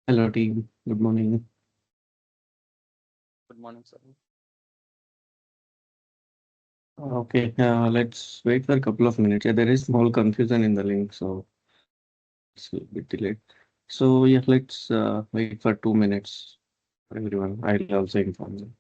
Hello team, good morning. Good morning, sir. Okay, let's wait for a couple of minutes. Yeah, there is small confusion in the link, so it's a bit delayed. So yeah, let's wait for 2 minutes, everyone. I'll also inform them.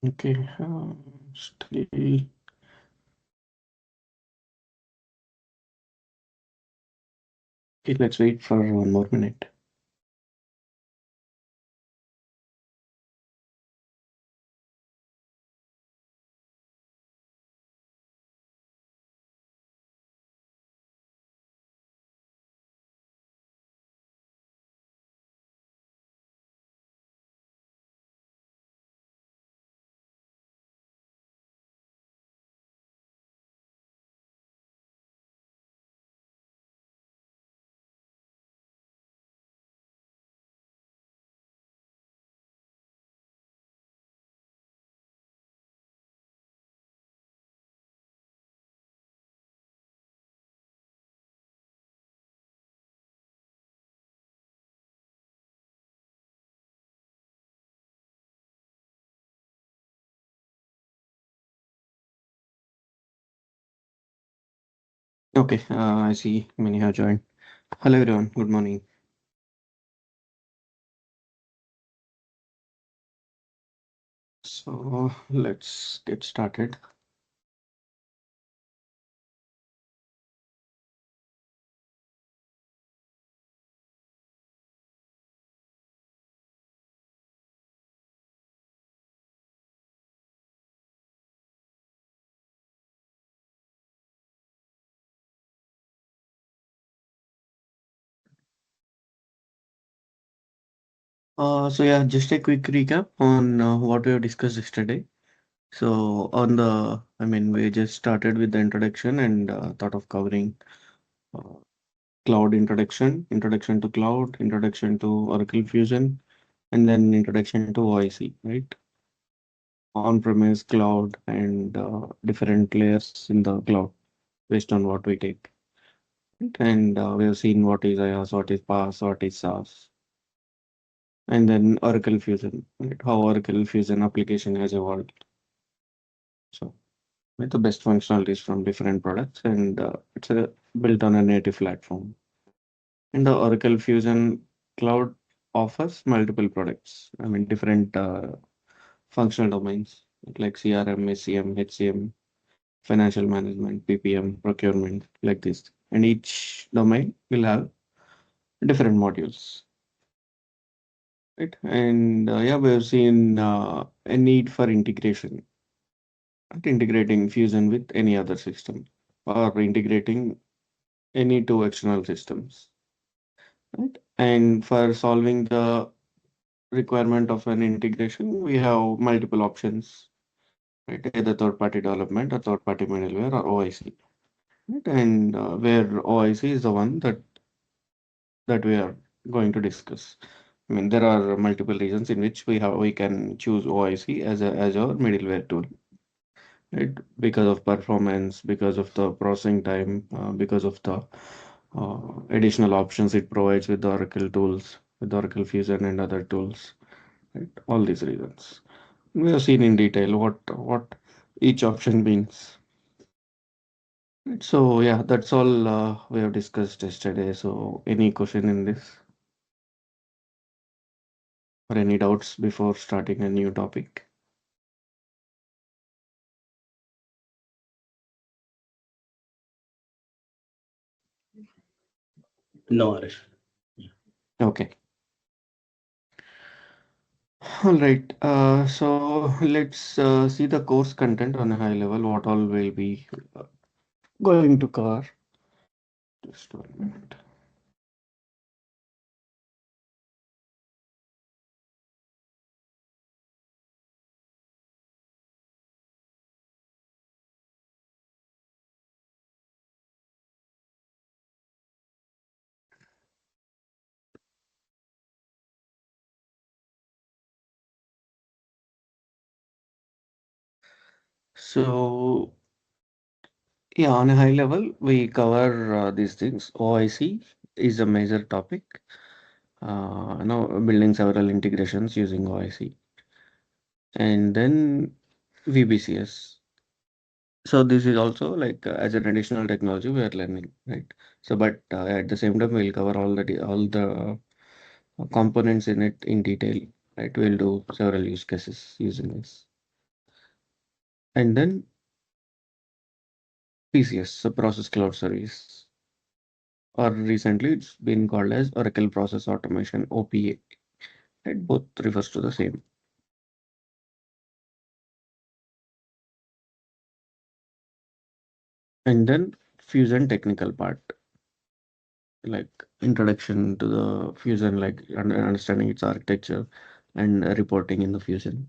Okay, still, okay, let's wait for 1 more minute. Okay, I see many have joined. Hello everyone, good morning. So let's get started. So yeah, just a quick recap on what we have discussed yesterday. So we just started with the introduction and thought of covering uh, cloud introduction, introduction to cloud, introduction to Oracle Fusion, and then introduction to OIC, right? On-premise cloud and different layers in the cloud based on what we take. Right? And we have seen what is IaaS, what is PaaS, what is SaaS, and then Oracle Fusion, right? How Oracle Fusion application has evolved. So with the best functionalities from different products, and it's built on a native platform. And the Oracle Fusion Cloud offers multiple products. Different functional domains like CRM, SCM, HCM, financial management, PPM, procurement, like this. And each domain will have different modules, right? And yeah, we've seen a need for integration, right? Integrating Fusion with any other system or integrating any two external systems, right? And for solving the requirement of an integration, we have multiple options, right? Either third-party development or third-party middleware or OIC, right? And where OIC is the one that we are going to discuss. I mean, there are multiple reasons in which we can choose OIC as our middleware tool, right? Because of performance, because of the processing time, because of the additional options it provides with the Oracle tools, with Oracle Fusion and other tools, right? All these reasons. We have seen in detail what each option means. Right. So yeah, that's all we have discussed yesterday. So any question in this or any doubts before starting a new topic? No, Arish. Okay. All right. So let's see the course content on a high level. What all will be going to cover? Just 1 minute. So yeah, on a high level, we cover these things. OIC is a major topic. Building several integrations using OIC, and then VBCS. So this is also like as an additional technology we are learning, right? So, but at the same time, we'll cover all the components in it in detail, right? We'll do several use cases using this, and then PCS, so Process Cloud Service, or recently it's been called as Oracle Process Automation (OPA). Right? Both refers to the same, and then Fusion technical part, like introduction to the Fusion, like understanding its architecture and reporting in the Fusion.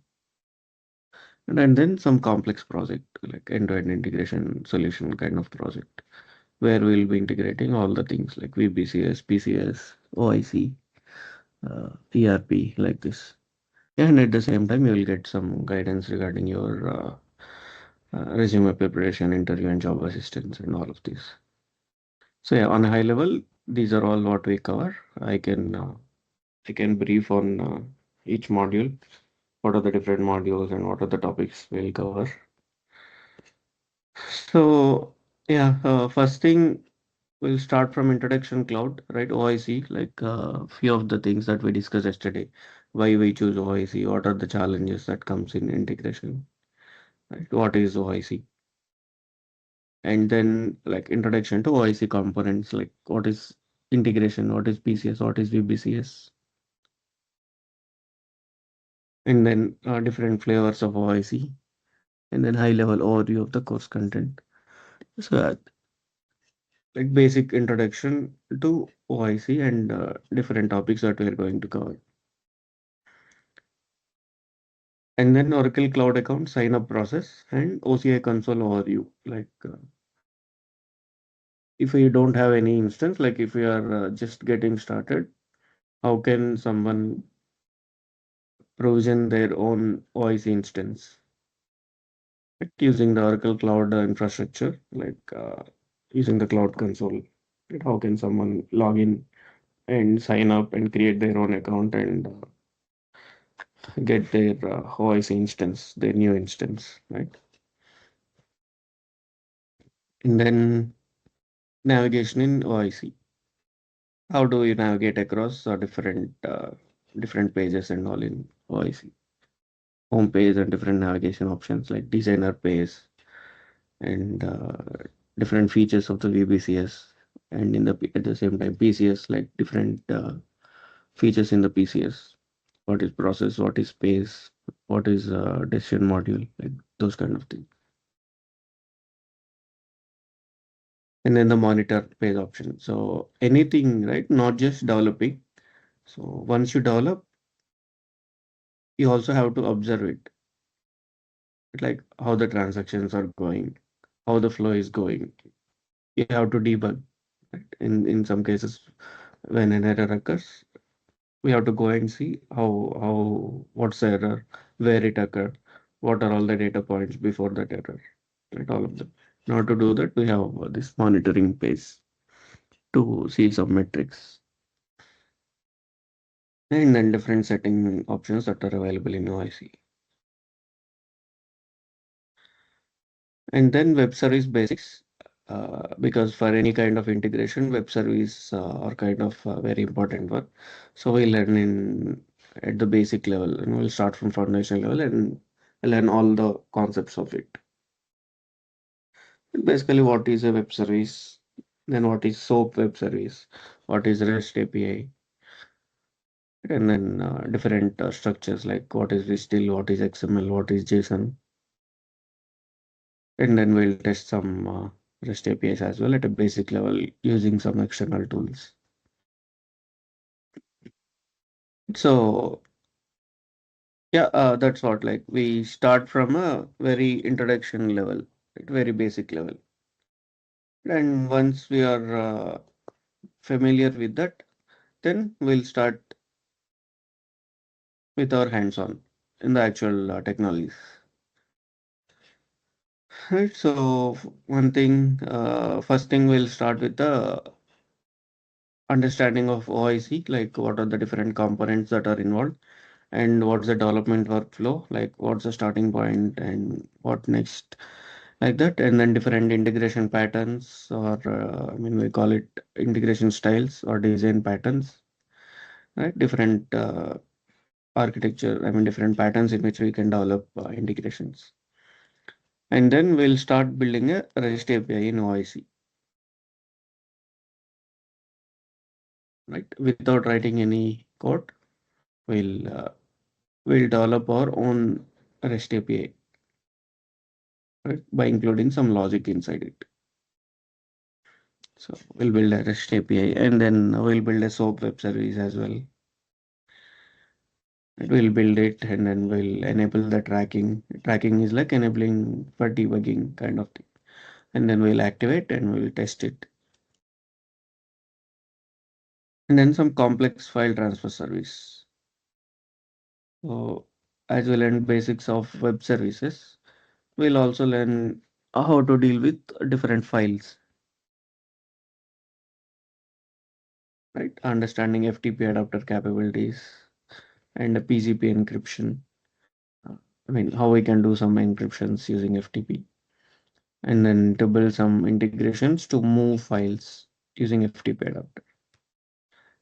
And then some complex project, like end-to-end integration solution kind of project, where we'll be integrating all the things like VBCS, PCS, OIC, ERP, like this. And at the same time, you will get some guidance regarding your resume preparation, interview, and job assistance, and all of this. So yeah, on a high level, these are all what we cover. I can brief on each module. What are the different modules and what are the topics we'll cover? So yeah, first thing we'll start from introduction cloud, right? OIC, like few of the things that we discussed yesterday. Why we choose OIC? What are the challenges that comes in integration? Right? What is OIC? And then like introduction to OIC components, like what is integration? What is PCS? What is VBCS? And then different flavors of OIC. And then high level overview of the course content. So like basic introduction to OIC and different topics that we're going to cover. And then Oracle Cloud Account sign up process and OCI console overview. Like if you don't have any instance, like if you are just getting started, how can someone provision their own OIC instance, right? Using the Oracle Cloud infrastructure, like using the Cloud Console. Right? How can someone log in and sign up and create their own account and get their OIC instance, their new instance, right? And then navigation in OIC. How do you navigate across different pages and all in OIC? Home page and different navigation options like designer page and different features of the VBCS and at the same time PCS, like different features in the PCS. What is process, what is space, what is decision module, like those kind of things. And then the monitor page option. So anything, right? Not just developing. So once you develop, you also have to observe it, like how the transactions are going, how the flow is going. You have to debug. Right? In some cases, when an error occurs, we have to go and see what's the error, where it occurred, what are all the data points before that error, right? All of them. In order to do that, we have this monitoring page to see some metrics, and then different setting options that are available in OIC. And then web service basics, because for any kind of integration, web service are kind of very important one. So we learn in at the basic level, and we'll start from foundation level and learn all the concepts of it. Basically, what is a web service? Then what is SOAP web service? What is REST API? And then different structures like what is WSDL, what is XML, what is JSON. And then we'll test some REST APIs as well at a basic level using some external tools. So yeah, that's what, like we start from a very introduction level, right? Very basic level. And once we are familiar with that, then we'll start with our hands-on in the actual technologies. Right. So one thing, first thing we'll start with the understanding of OIC, like what are the different components that are involved and what's the development workflow, like what's the starting point and what next, like that. And then different integration patterns, or I mean, we call it integration styles or design patterns, right? Different architecture, I mean, different patterns in which we can develop integrations. And then we'll start building a REST API in OIC, right? Without writing any code, we'll we'll develop our own REST API, right? By including some logic inside it. So we'll build a REST API, and then we'll build a SOAP web service as well. And we'll build it, and then we'll enable the tracking. Tracking is like enabling for debugging kind of thing. And then we'll activate and we'll test it. And then some complex file transfer service. So as we learn basics of web services, we'll also learn how to deal with different files, right? Understanding FTP adapter capabilities and a PGP encryption. Uh, I mean, how we can do some encryptions using FTP, and then to build some integrations to move files using FTP adapter,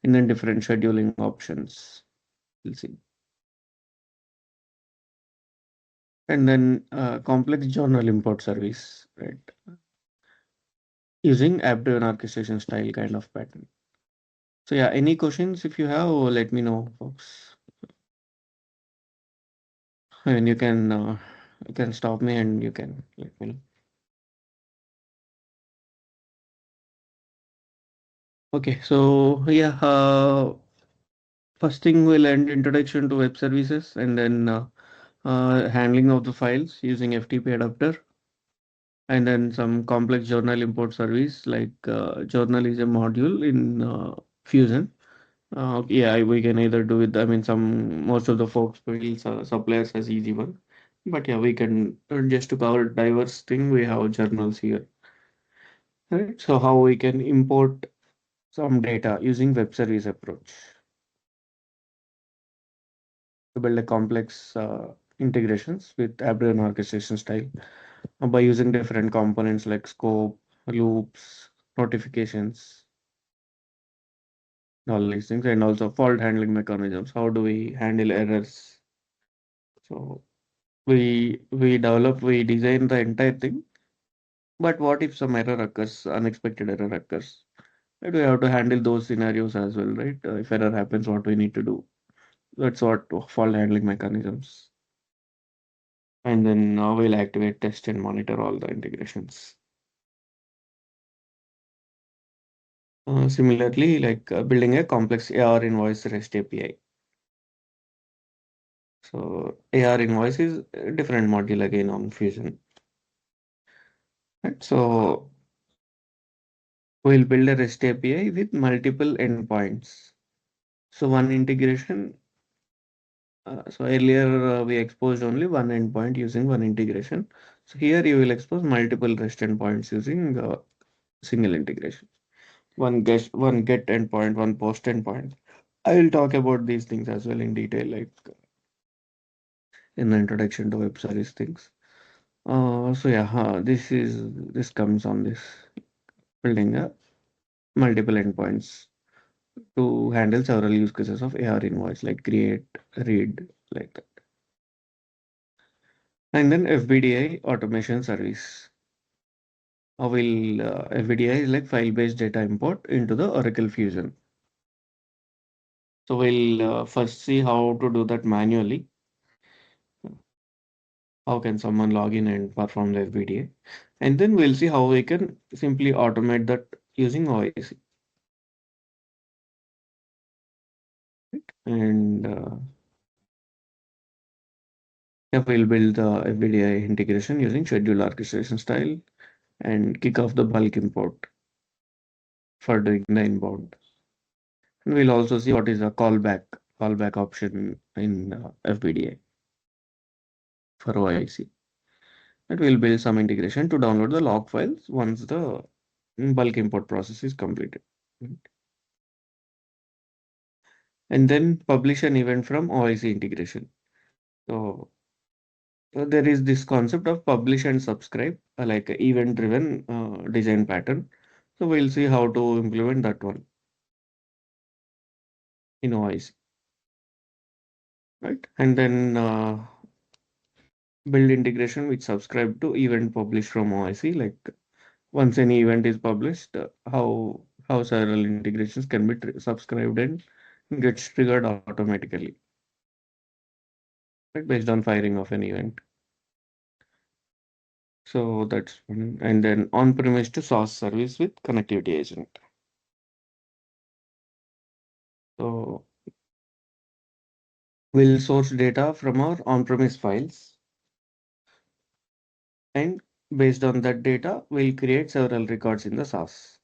and then different scheduling options. We'll see. And then complex journal import service, right? Using app-driven orchestration style kind of pattern. So yeah, any questions if you have, let me know, folks. And you can stop me and you can let me know. Okay, so yeah, first thing we'll end introduction to web services, and then handling of the files using FTP adapter, and then some complex journal import service like journal is a module in Fusion. Yeah, we can either do it. I mean, most of the folks will suppliers as easy one, but yeah, we can just to cover diverse thing. We have journals here, right? So how we can import some data using web service approach to build a complex integrations with app-driven orchestration style by using different components like scope, loops, notifications, all these things, and also fault handling mechanisms. How do we handle errors? So we design the entire thing. But what if some error occurs, unexpected error occurs? Right? We have to handle those scenarios as well, right? If error happens, what we need to do. That's what fault handling mechanisms. And then we'll activate, test, and monitor all the integrations. Similarly, like building a complex AR invoice REST API. So AR invoice is a different module again on Fusion. Right? So we'll build a REST API with multiple endpoints. So one integration. So earlier we exposed only one endpoint using one integration. So here you will expose multiple REST endpoints using single integration. One get endpoint, one post endpoint. I will talk about these things as well in detail, like in the introduction to web service things. So yeah, this comes on this building a multiple endpoints to handle several use cases of AR invoice, like create, read, like that. And then FBDI automation service. FBDI is like file-based data import into the Oracle Fusion. So we'll first see how to do that manually. How can someone log in and perform the FBDA? And then we'll see how we can simply automate that using OIC. And yeah, we'll build the FBDI integration using scheduled orchestration style and kick off the bulk import for doing the inbound. And we'll also see what is a callback option in FBDI for OIC. And we'll build some integration to download the log files once the bulk import process is completed. And then publish an event from OIC integration. So there is this concept of publish and subscribe, like a event-driven design pattern. So we'll see how to implement that one in OIC, right? And then build integration with subscribe to event published from OIC. Like once any event is published, how several integrations can be subscribed and gets triggered automatically, right? Based on firing of an event. So that's one. And then on-premise to SaaS service with connectivity agent. So we'll source data from our on-premise files, and based on that data, we'll create several records in the SaaS.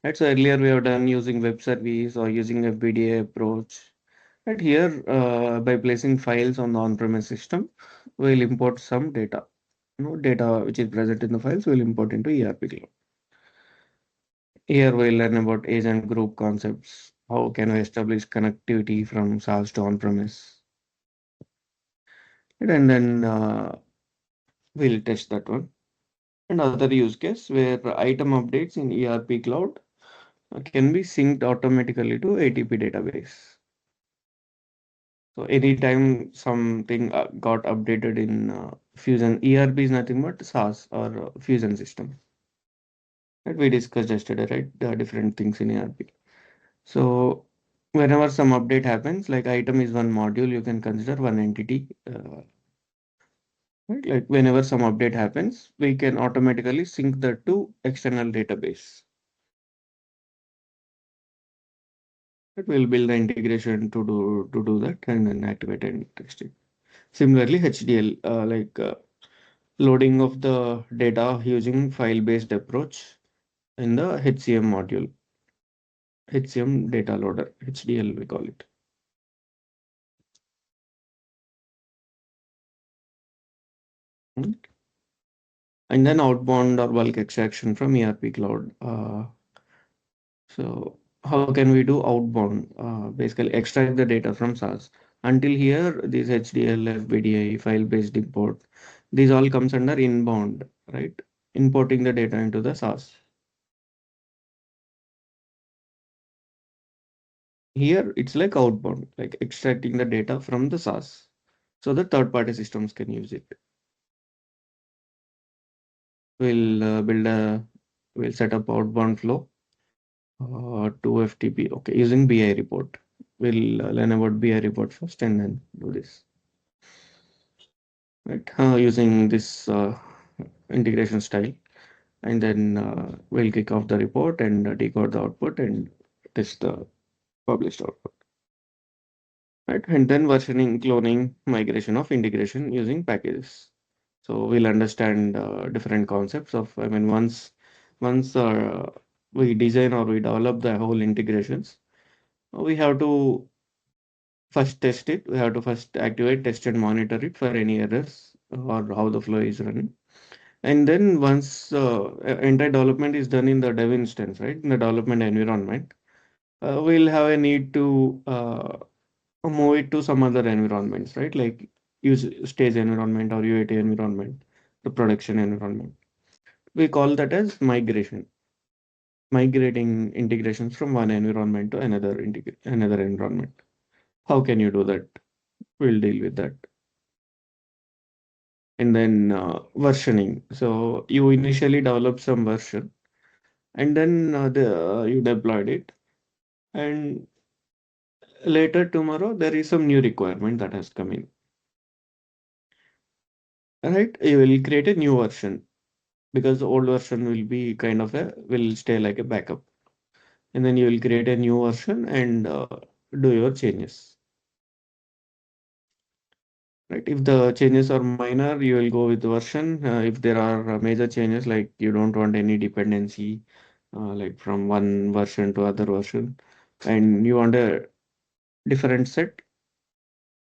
Right, so earlier we have done using web service or using FBDA approach. Right here, by placing files on the on-premise system, we'll import some data. Data which is present in the files we'll import into ERP cloud. Here we'll learn about agent group concepts. How can we establish connectivity from SaaS to on-premise? And then we'll test that one. And other use case where item updates in ERP cloud can be synced automatically to ATP database. So anytime something got updated in Fusion, ERP is nothing but SaaS or Fusion system. That we discussed yesterday, right? The different things in ERP. So whenever some update happens, like item is one module, you can consider one entity. Right? Like whenever some update happens, we can automatically sync that to external database. It will build the integration to do that and then activate and test it. Similarly, HDL, loading of the data using file-based approach in the HCM module, HCM data loader, HDL we call it. Mm. And then outbound or bulk extraction from ERP cloud. So how can we do outbound? Basically extract the data from SaaS. Until here, these HDL, FBDI, file-based import, these all comes under inbound, right? Importing the data into the SaaS. Here it's like outbound, like extracting the data from the SaaS so the third-party systems can use it. We'll set up outbound flow. 2 FTP. Okay, using BI report. We'll learn about BI report first and then do this. Right, using this integration style, and then we'll kick off the report and decode the output and test the published output. Right, and then versioning, cloning, migration of integration using packages. So we'll understand different concepts of, I mean, once we design or we develop the whole integrations, we have to first test it. We have to first activate, test, and monitor it for any errors or how the flow is running. And then once entire development is done in the dev instance, right, in the development environment, we'll have a need to move it to some other environments, right? Like use stage environment or UAT environment, the production environment. We call that as migration, migrating integrations from one environment to another environment. How can you do that? We'll deal with that. And then versioning. So you initially develop some version, and then you deployed it, and later tomorrow there is some new requirement that has come in. Right? You will create a new version because the old version will be kind of a will stay like a backup, and then you will create a new version and do your changes. Right? If the changes are minor, you will go with the version. If there are major changes, like you don't want any dependency, like from one version to other version, and you want a different set,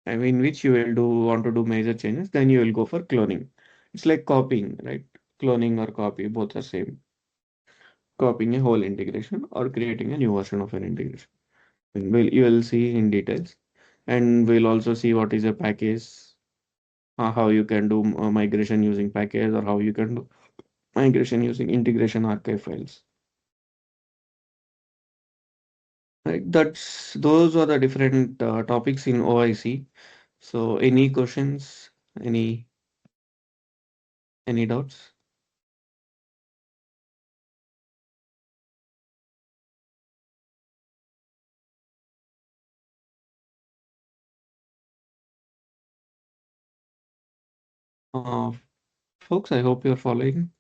I mean, which you will do want to do major changes, then you will go for cloning. It's like copying, right? Cloning or copy, both are same. Copying a whole integration or creating a new version of an integration. And you will see in details, and we'll also see what is a package, how you can do migration using package, or how you can do migration using integration archive files. Right? Those are the different topics in OIC. So any questions? Any any doubts? Uh, Folks, I hope you're following.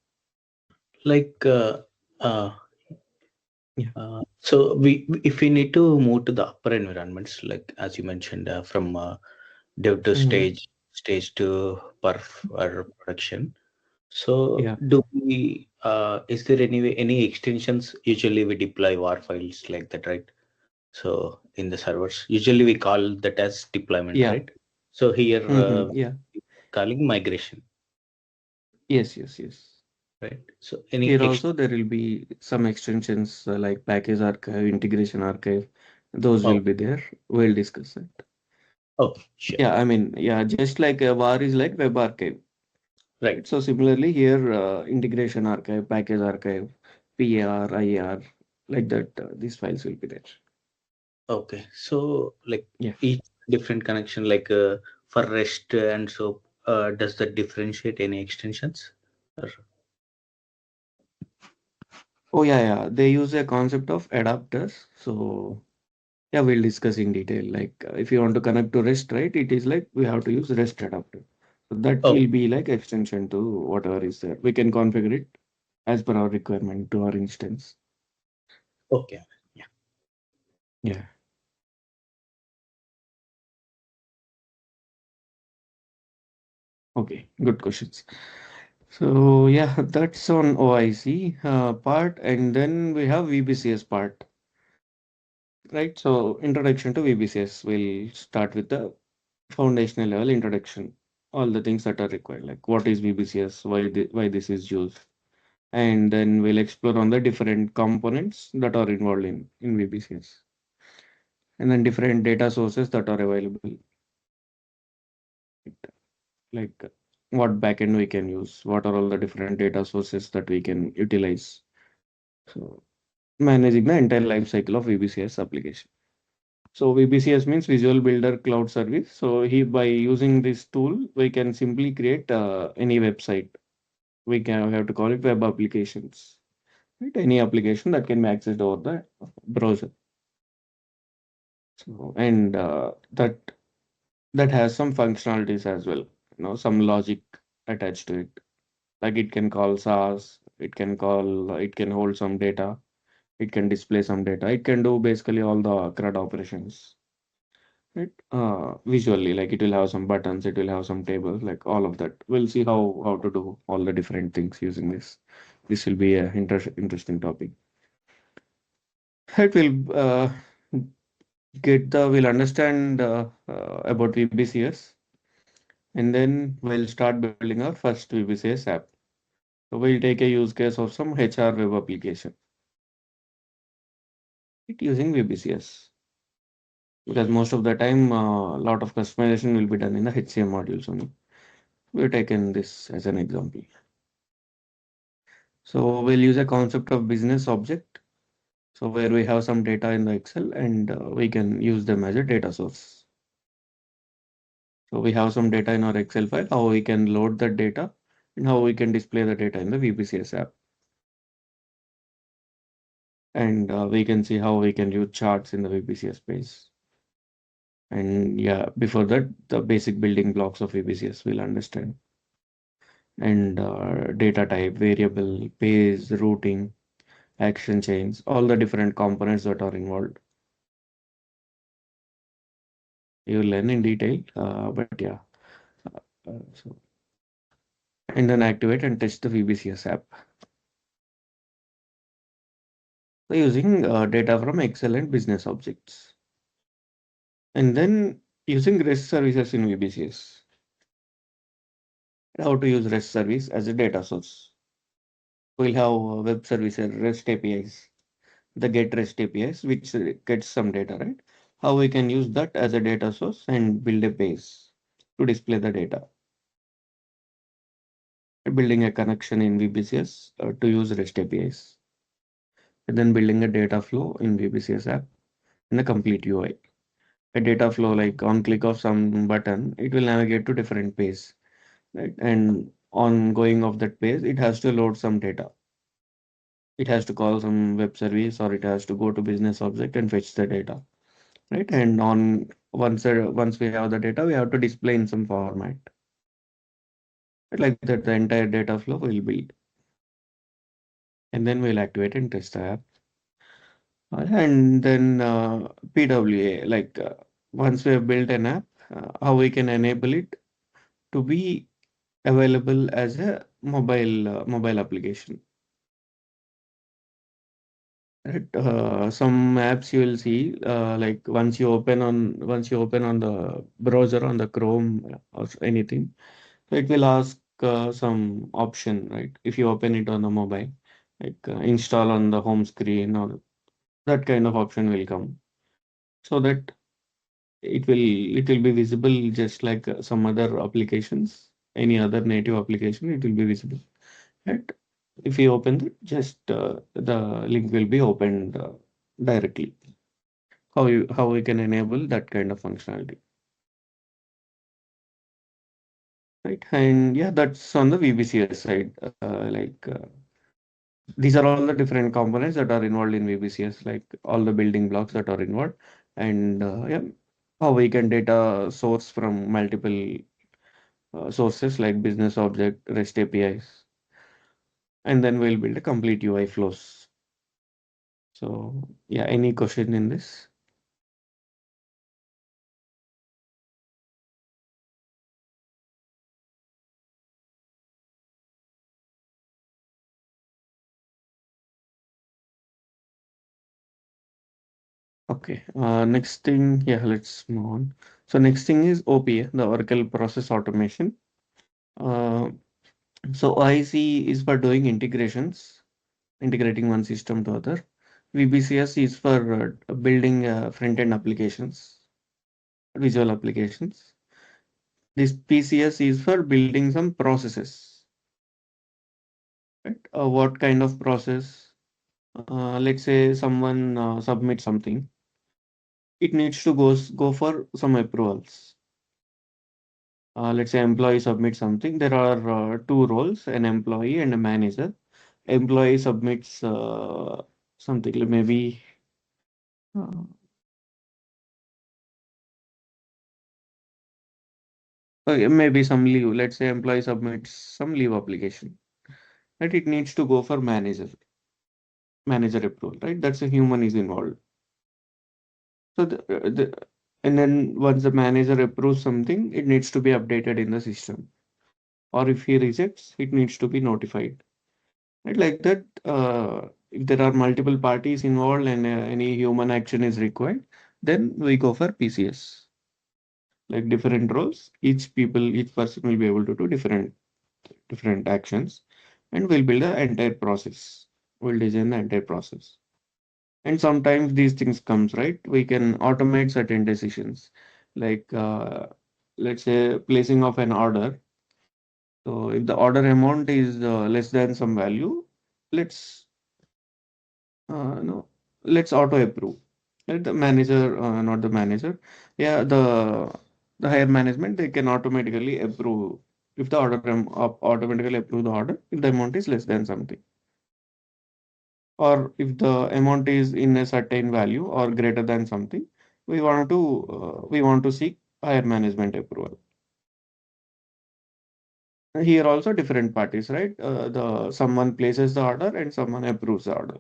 Like, uh, Yeah. so if we need to move to the upper environments, like as you mentioned, from dev to Hmm. stage to perf or production. So Yeah. do we, is there any extensions? Usually we deploy war files like that, right? So in the servers, usually we call that as deployment, Yeah. right? So here, Yeah. calling migration, Yes, yes, yes. right? So any Here also there will be some extensions like package archive, integration archive. Those oh, will be there. We'll discuss that. okay, sure. Yeah, I mean, yeah, just like a var is like web archive. Right. Right. So similarly here, integration archive, package archive, PAR, IAR, like that, these files will be there. Okay. So like Yeah. each different connection, like for REST and so, does that differentiate any extensions? Or, Oh yeah, yeah. They use a concept of adapters. So yeah, we'll discuss in detail. Like if you want to connect to REST, right? It is like we have to use REST adapter. So that oh, will be like extension to whatever is there. We can configure it as per our requirement to our instance. okay. Yeah. Yeah. Okay. Good questions. So yeah, that's on OIC part, and then we have VBCS part, right? So introduction to VBCS. We'll start with the foundational level introduction. All the things that are required, like what is VBCS, why this is used, and then we'll explore on the different components that are involved in VBCS, and then different data sources that are available, like what backend we can use, what are all the different data sources that we can utilize. So managing the entire life cycle of VBCS application. So VBCS means Visual Builder Cloud Service. So by using this tool, we can simply create any website. We have to call it web applications. right? Any application that can be accessed over the browser. So, and that has some functionalities as well, some logic attached to it. Like it can call SaaS, it can hold some data, it can display some data, it can do basically all the CRUD operations, right? Visually, like it will have some buttons, it will have some tables, like all of that. We'll see how to do all the different things using this. This will be a interesting topic. It will we'll understand about VBCS, and then we'll start building our first VBCS app. So we'll take a use case of some HR web application, it using VBCS, because most of the time a lot of customization will be done in the HCM modules only. We've taken this as an example. So we'll use a concept of business object. So where we have some data in the Excel and we can use them as a data source. So we have some data in our Excel file, how we can load that data and how we can display the data in the VBCS app. And we can see how we can use charts in the VBCS space. And yeah, before that, the basic building blocks of VBCS we'll understand. And data type, variable, page, routing, action chains, all the different components that are involved. You will learn in detail, but yeah. So, and then activate and test the VBCS app. So using data from Excel and business objects. And then using REST services in VBCS. How to use REST service as a data source. We'll have web services, REST APIs, the get REST APIs, which gets some data, right? How we can use that as a data source and build a page to display the data. Building a connection in VBCS to use REST APIs. And then building a data flow in VBCS app in a complete UI. A data flow, like on click of some button, it will navigate to different page, right? And on going of that page, it has to load some data. It has to call some web service or it has to go to business object and fetch the data, right? And on once we have the data, we have to display in some format. Like that, the entire data flow will be, and then we'll activate and test the app. And then PWA, like once we have built an app, how we can enable it to be available as a mobile application. Right? Some apps you will see, like once you open on the browser on the Chrome or anything, so it will ask some option, right? If you open it on the mobile, like install on the home screen, or that kind of option will come, so that it will be visible just like some other applications, any other native application, it will be visible. Right? If you open it, just the link will be opened directly. How we can enable that kind of functionality, right? And yeah, that's on the VBCS side. These are all the different components that are involved in VBCS, like all the building blocks that are involved, and yeah, how we can data source from multiple sources like business object, REST APIs, and then we'll build a complete UI flows. So yeah, any question in this? Okay. Next thing, yeah, let's move on. So next thing is OPA, the Oracle Process Automation. Uh, so OIC is for doing integrations, integrating one system to other. VBCS is for building front-end applications, visual applications. This PCS is for building some processes, right? What kind of process? Let's say someone submits something. It needs to go for some approvals. Let's say employee submits something. There are two roles, an employee and a manager. employee submits something like maybe uh, okay, maybe some leave. Let's say employee submits some leave application, right? It needs to go for manager approval, right? That's a human is involved. So and then once the manager approves something, it needs to be updated in the system. Or if he rejects, it needs to be notified. Right? Like that, if there are multiple parties involved and any human action is required, then we go for PCS. Like different roles, each person will be able to do different actions, and we'll build the entire process. We'll design the entire process. And sometimes these things comes, right? We can automate certain decisions, like let's say placing of an order. So if the order amount is less than some value, let's no, let's auto approve. Let the manager, not the manager, yeah, the higher management, they can automatically approve if the automatically approve the order if the amount is less than something, or if the amount is in a certain value or greater than something, we want to seek higher management approval. Here also different parties, right? The someone places the order and someone approves the order.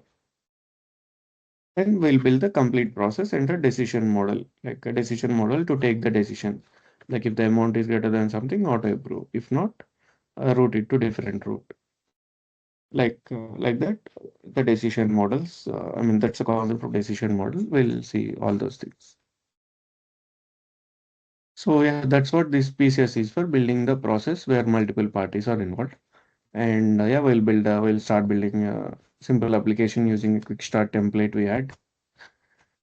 Then we'll build the complete process and a decision model, like a decision model to take the decision. Like if the amount is greater than something, auto approve. If not, route it to different route. Like that, the decision models. I mean, that's a concept of decision model. We'll see all those things. So yeah, that's what this PCS is for, building the process where multiple parties are involved. And yeah, we'll start building a simple application using a quick start template we had,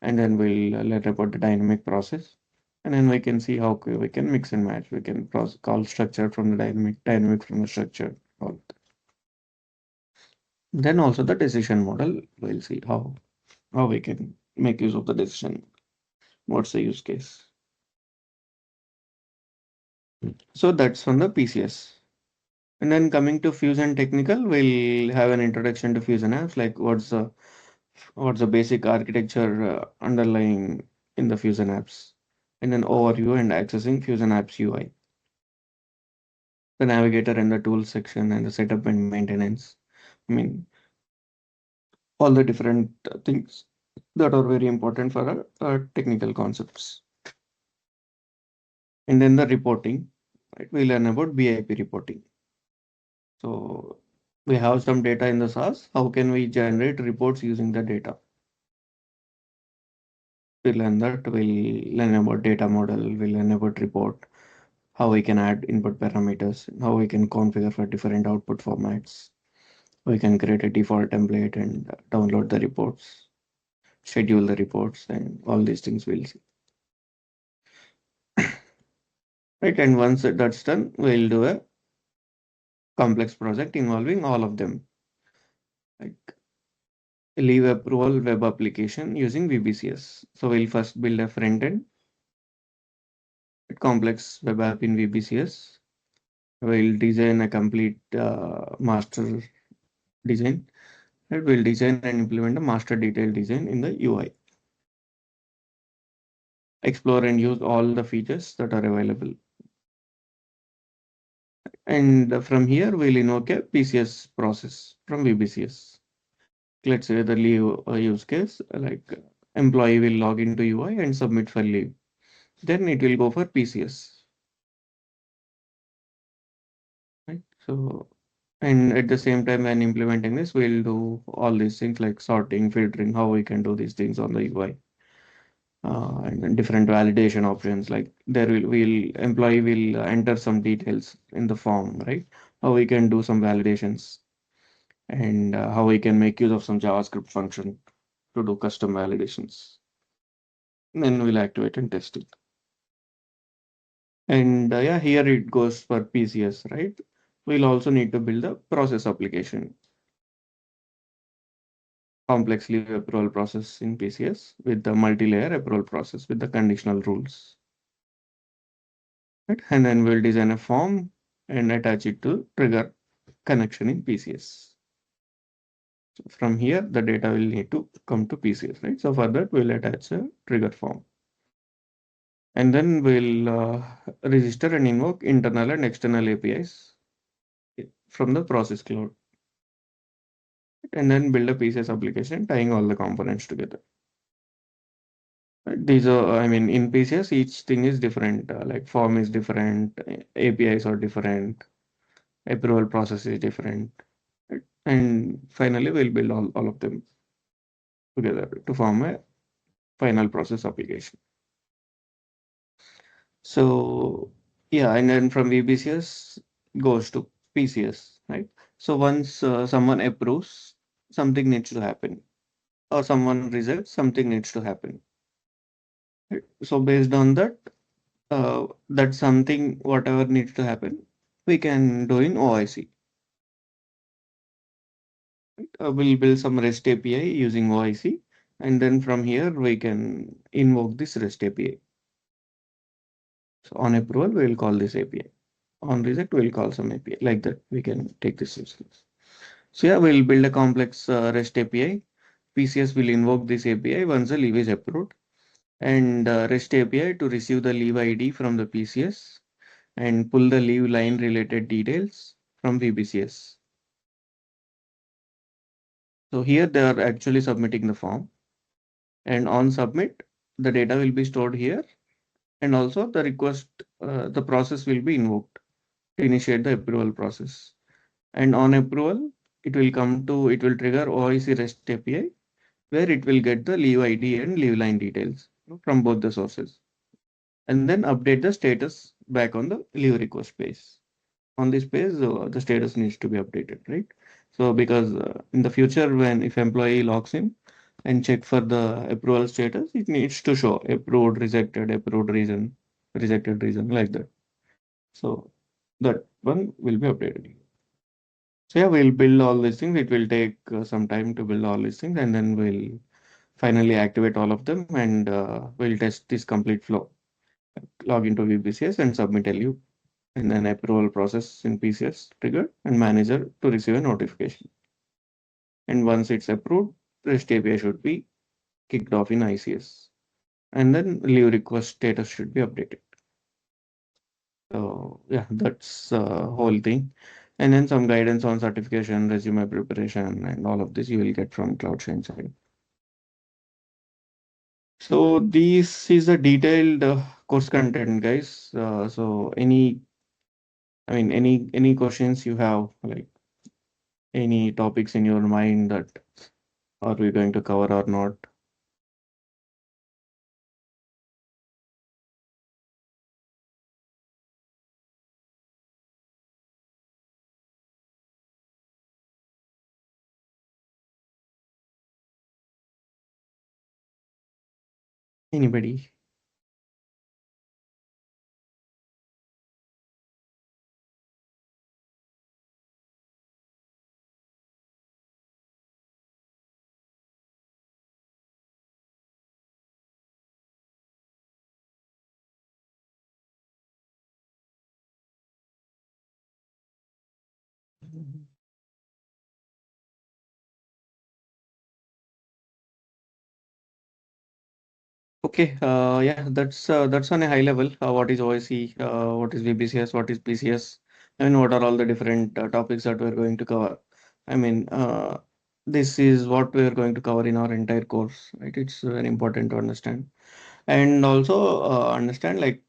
and then we'll learn about the dynamic process, and then we can see how we can mix and match. We can call structure from the dynamic from the structure. All. Then also the decision model. We'll see how we can make use of the decision. What's the use case? So that's on the PCS. And then coming to Fusion Technical, we'll have an introduction to Fusion apps, like what's the basic architecture underlying in the Fusion apps, and an overview and accessing Fusion apps UI, the navigator and the tools section, and the setup and maintenance. I mean, all the different things that are very important for our technical concepts. And then the reporting, right? We learn about BIP reporting. So we have some data in the source. How can we generate reports using the data? We learn that. We'll learn about data model. We'll learn about report, how we can add input parameters, how we can configure for different output formats. We can create a default template and download the reports, schedule the reports, and all these things we'll see. Right, and once that's done, we'll do a complex project involving all of them, like leave approval web application using VBCS. So we'll first build a front end complex web app in VBCS. We'll design a complete master design. Right? We'll design and implement a master detail design in the UI. Explore and use all the features that are available. And from here, we'll invoke a PCS process from VBCS. Let's say the leave use case, like employee will log into UI and submit for leave. Then it will go for PCS. Right? So, and at the same time, when implementing this, we'll do all these things like sorting, filtering, how we can do these things on the UI. And then different validation options, like will employee will enter some details in the form, right? How we can do some validations, and how we can make use of some JavaScript function to do custom validations. Then we'll activate and test it. And yeah, here it goes for PCS, right? We'll also need to build a process application, complex leave approval process in PCS with the multi-layer approval process with the conditional rules. Right? And then we'll design a form and attach it to trigger connection in PCS. From here, the data will need to come to PCS, right? So for that, we'll attach a trigger form. And then we'll register and invoke internal and external APIs from the process cloud. And then build a PCS application tying all the components together. Right? These are, I mean, in PCS, each thing is different. Like form is different, APIs are different, approval process is different. Right? And finally, we'll build all of them together to form a final process application. So yeah, and then from VBCS goes to PCS, right? So once someone approves, something needs to happen, or someone rejects, something needs to happen. Right? So based on that, that something, whatever needs to happen, we can do in OIC. Right? We'll build some REST API using OIC, and then from here we can invoke this REST API. So on approval, we'll call this API. On reject, we'll call some API. Like that, we can take this instance. So yeah, we'll build a complex REST API. PCS will invoke this API once the leave is approved, and REST API to receive the leave ID from the PCS and pull the leave line related details from VBCS. So here they are actually submitting the form, and on submit, the data will be stored here, and also the request, the process will be invoked to initiate the approval process. And on approval, it will trigger OIC REST API where it will get the leave ID and leave line details from both the sources, and then update the status back on the leave request page. On this page, the status needs to be updated, right? So because in the future, when if employee logs in and check for the approval status, it needs to show approved reason, rejected reason, like that. So that one will be updated. So yeah, we'll build all these things. It will take some time to build all these things, and then we'll finally activate all of them, and we'll test this complete flow. Log into VBCS and submit LU, and then approval process in PCS triggered, and manager to receive a notification. And once it's approved, REST API should be kicked off in ICS, and then leave request status should be updated. So yeah, that's whole thing. And then some guidance on certification, resume preparation, and all of this you will get from CloudShine side. So this is a detailed course content, guys. So I mean, any questions you have, like any topics in your mind that are we going to cover or not? Anybody? Okay, yeah, that's on a high level. What is OIC? What is VBCS? What is PCS? And what are all the different topics that we're going to cover? I mean, this is what we're going to cover in our entire course, right? It's very important to understand, and also understand like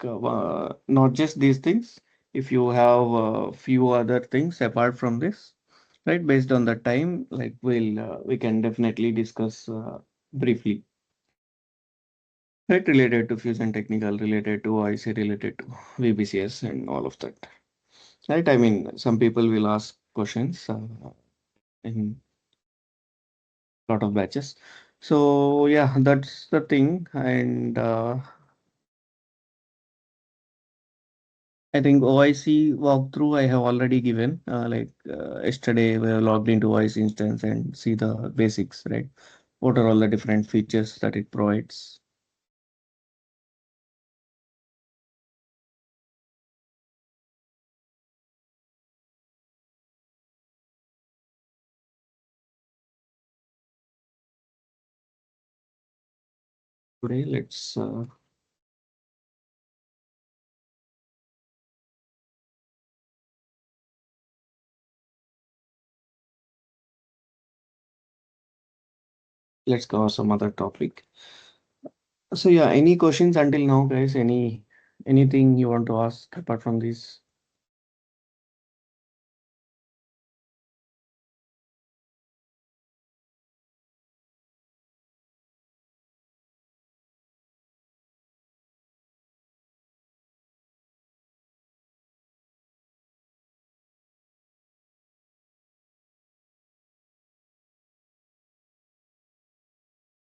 not just these things. If you have a few other things apart from this, right? Based on the time, like we can definitely discuss briefly. Right, related to Fusion Technical, related to OIC, related to VBCS and all of that. Right, I mean, some people will ask questions in a lot of batches. So yeah, that's the thing. And I think OIC walkthrough I have already given. Yesterday, we have logged into OIC instance and see the basics, right? What are all the different features that it provides? today. Let's cover some other topic. So yeah, any questions until now, guys? Anything you want to ask apart from this?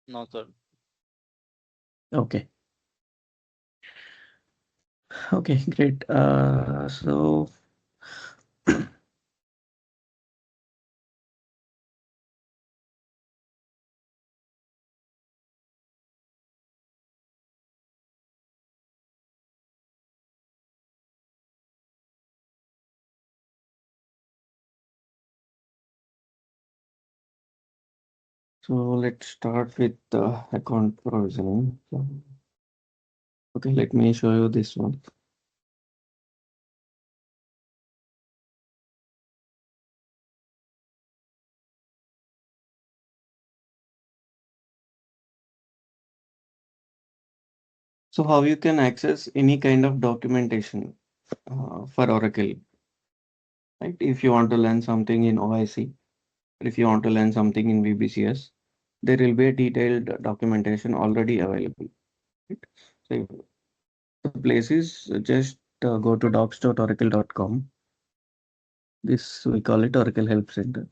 No, sir. Okay. Okay, great. So let's start with account provisioning. Okay, let me show you this one. So how you can access any kind of documentation for Oracle, right? If you want to learn something in OIC, or if you want to learn something in VBCS, there will be a detailed documentation already available. Right? So the place is just go to docs.oracle.com. This we call it Oracle Help Center.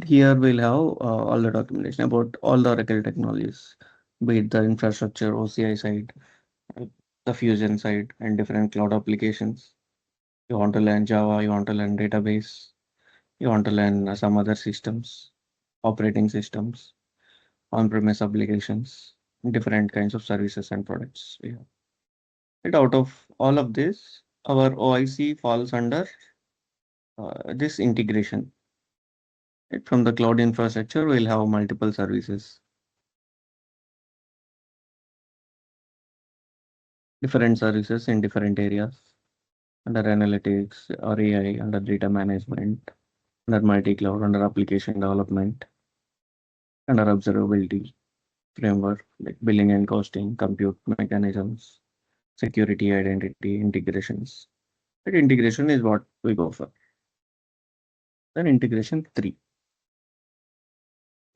Here we'll have all the documentation about all the Oracle technologies, be it the infrastructure, OCI side, uh, the Fusion side, and different cloud applications. You want to learn Java, you want to learn database, you want to learn some other systems, operating systems, on-premise applications, different kinds of services and products we have. And out of all of this, our OIC falls under this integration. Right? From the cloud infrastructure, we'll have multiple services, different services in different areas, under analytics or AI, under data management, under multi-cloud, under application development, under observability framework, like billing and costing, compute mechanisms, security, identity, integrations. That integration is what we go for. Then integration 3.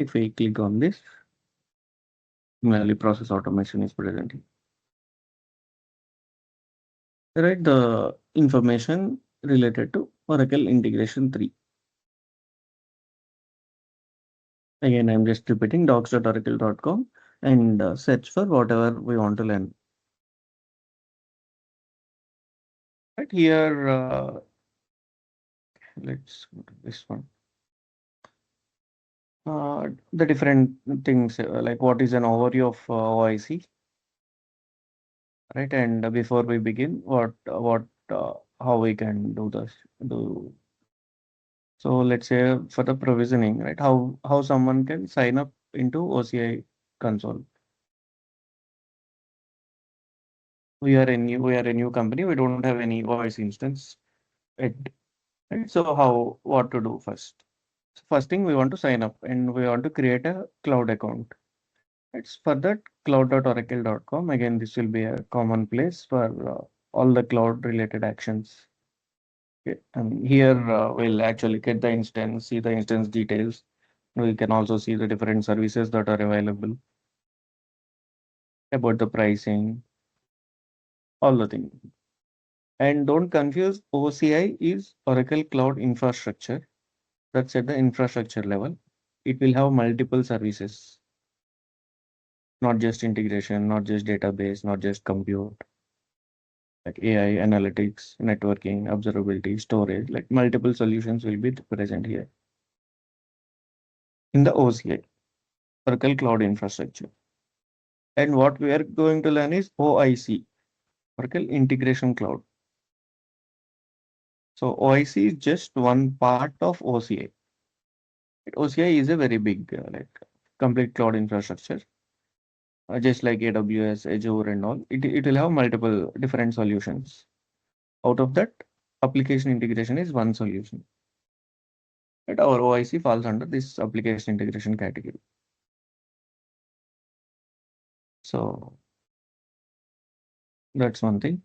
If we click on this, similarly process automation is present here. Right, the information related to Oracle integration 3. Again, I'm just repeating docs.oracle.com and search for whatever we want to learn. Right here, let's go to this one. The different things like what is an overview of OIC, right? And before we begin, how we can do this? Do so. Let's say for the provisioning, right? How someone can sign up into OCI console. We are a new company. We don't have any OIC instance. Yet, right? So what to do first? So first thing we want to sign up and we want to create a cloud account. It's for that cloud.oracle.com. Again, this will be a common place for all the cloud related actions. Okay. And here we'll actually get the instance, see the instance details. We can also see the different services that are available, about the pricing, all the things. And don't confuse, OCI is Oracle Cloud Infrastructure. That's at the infrastructure level. It will have multiple services, not just integration, not just database, not just compute, like AI, analytics, networking, observability, storage, like multiple solutions will be present here in the OCI, Oracle Cloud Infrastructure. And what we are going to learn is OIC, Oracle Integration Cloud. So OIC is just one part of OCI. OCI is a very big, like complete cloud infrastructure. just like AWS, Azure, and all. It will have multiple different solutions. Out of that, application integration is one solution. Right? Our OIC falls under this application integration category. So that's one thing.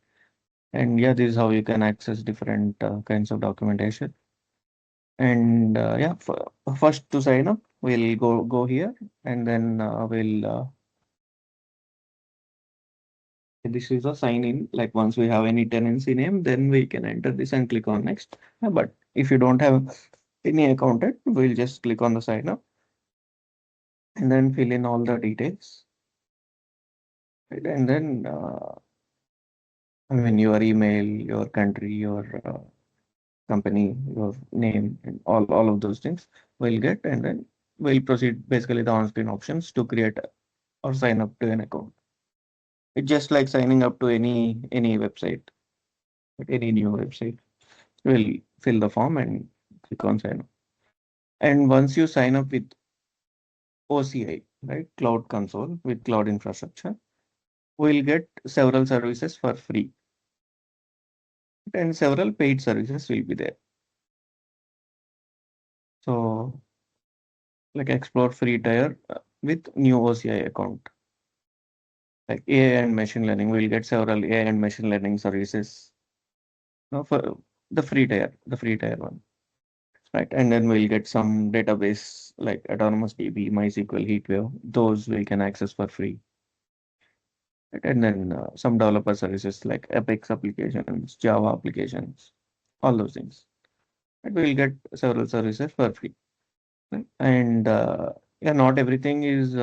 And yeah, this is how you can access different kinds of documentation. And yeah, first to sign up, we'll go here, and then this is a sign in. Like once we have any tenancy name, then we can enter this and click on next. But if you don't have any accountant, we'll just click on the sign up and then fill in all the details. Right? And then I mean your email, your country, your company, your name, and all of those things we'll get, and then we'll proceed basically the on-screen options to create or sign up to an account. It's just like signing up to any website, any new website. We'll fill the form and click on sign up. And once you sign up with OCI, right, Cloud Console with cloud infrastructure, we'll get several services for free, and several paid services will be there. So, like explore free tier with new OCI account. Like AI and machine learning, we'll get several AI and machine learning services. No, for the free tier one, right? And then we'll get some database like Autonomous DB, MySQL, HeatWave. Those we can access for free. Right? And then some developer services like Apex applications, Java applications, all those things. And we'll get several services for free. Right? And yeah, not everything is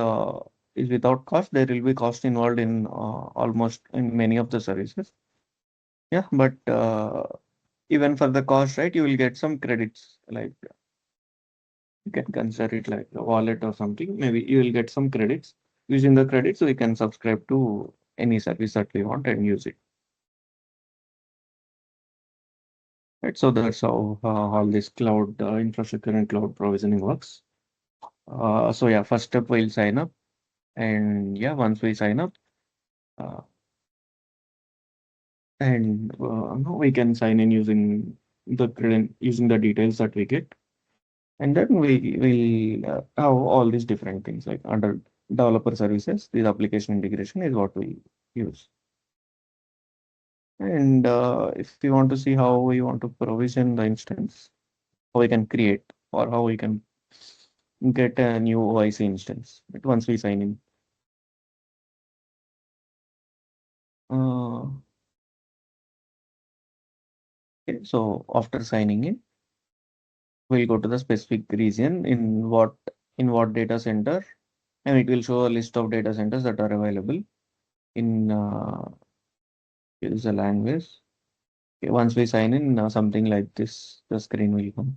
without cost. There will be cost involved in almost in many of the services. Yeah, but even for the cost, right, you will get some credits. Like you can consider it like a wallet or something. Maybe you will get some credits. Using the credits, we can subscribe to any service that we want and use it. Right, so that's how all this cloud infrastructure and cloud provisioning works. So yeah, first step we'll sign up, and yeah, once we sign up, uh, and we can sign in using using the details that we get, and then we will have all these different things like under developer services. This application integration is what we use. And if we want to see how we want to provision the instance, how we can create or how we can get a new OIC instance once we sign in. Okay, so after signing in, we'll go to the specific region in what data center, and it will show a list of data centers that are available in use a language. Okay, once we sign in, something like this, the screen will come.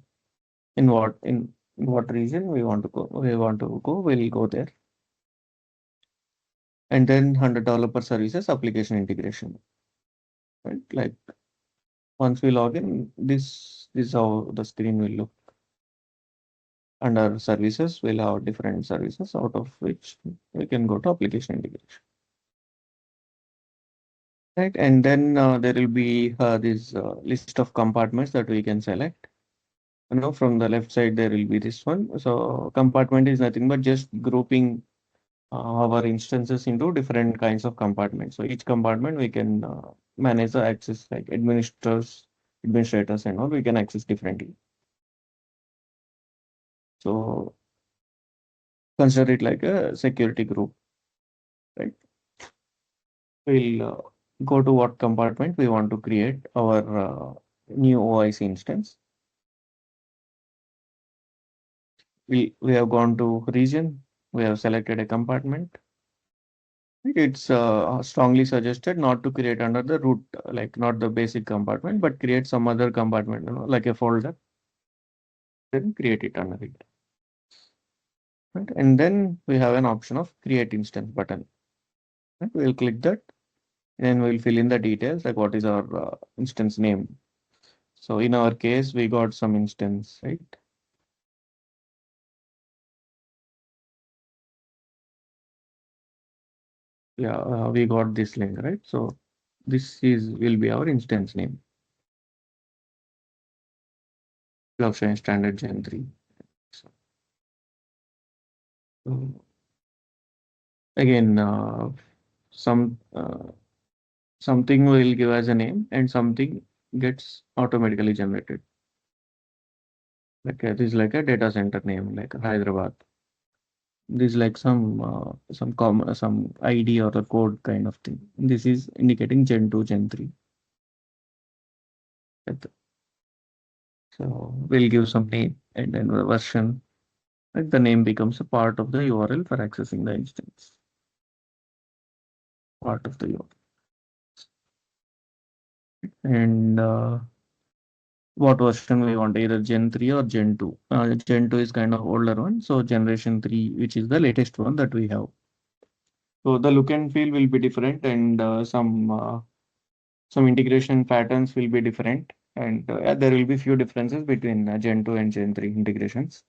In what region we want to go, we'll go there. And then under developer services, application integration. Right? Like once we log in, this is how the screen will look. Under services, we'll have different services out of which we can go to application integration. Right, and then there will be this list of compartments that we can select. From the left side, there will be this one. So compartment is nothing but just grouping our instances into different kinds of compartments. So each compartment we can manage the access like administrators and all we can access differently. So consider it like a security group, right? We'll go to what compartment we want to create our new OIC instance. We have gone to region. We have selected a compartment. It's strongly suggested not to create under the root, like not the basic compartment, but create some other compartment, like a folder. Then create it under it. Right? And then we have an option of create instance button. Right? We'll click that and we'll fill in the details like what is our instance name. So in our case, we got some instance, right? yeah, we got this link, right? So this is will be our instance name. Blockchain standard Gen 3. So, so again, something will give as a name and something gets automatically generated. Like this is like a data center name, like Hyderabad. This is like some ID or a code kind of thing. This is indicating Gen 2, Gen 3. So we'll give some name and then the version. Like the name becomes a part of the URL for accessing the instance. Part of the URL. And what version we want, either Gen 3 or Gen 2. Gen 2 is kind of older one, so generation 3, which is the latest one that we have. So the look and feel will be different, and some integration patterns will be different, and there will be few differences between Gen 2 and Gen 3 integrations.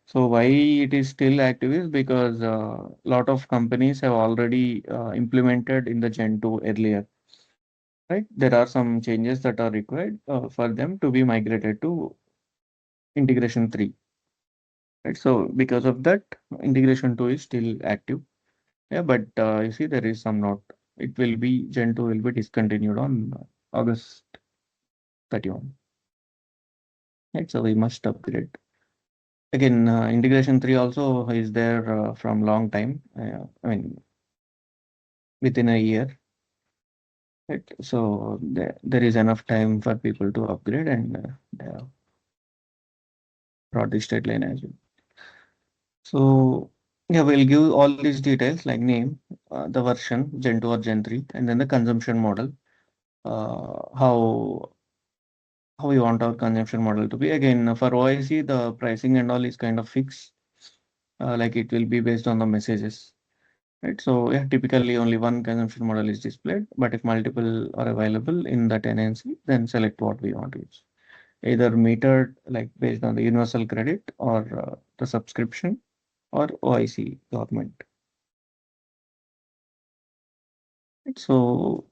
So why it is still active is because a lot of companies have already implemented in the Gen 2 earlier, right? There are some changes that are required for them to be migrated to integration 3, right? So because of that, integration 2 is still active. Yeah, but you see there is some note. It will be Gen 2 will be discontinued on August 31. Right, so we must upgrade. Again, integration 3 also is there from long time. I mean, within a year. Right? So there is enough time for people to upgrade, and they have brought this deadline as well. So yeah, we'll give all these details like name, the version, Gen 2 or Gen 3, and then the consumption model, how we want our consumption model to be. Again, for OIC, the pricing and all is kind of fixed, like it will be based on the messages. Right, so yeah, typically only one consumption model is displayed, but if multiple are available in the tenancy, then select what we want to use. Either metered, like based on the universal credit, or the subscription, or OIC government. So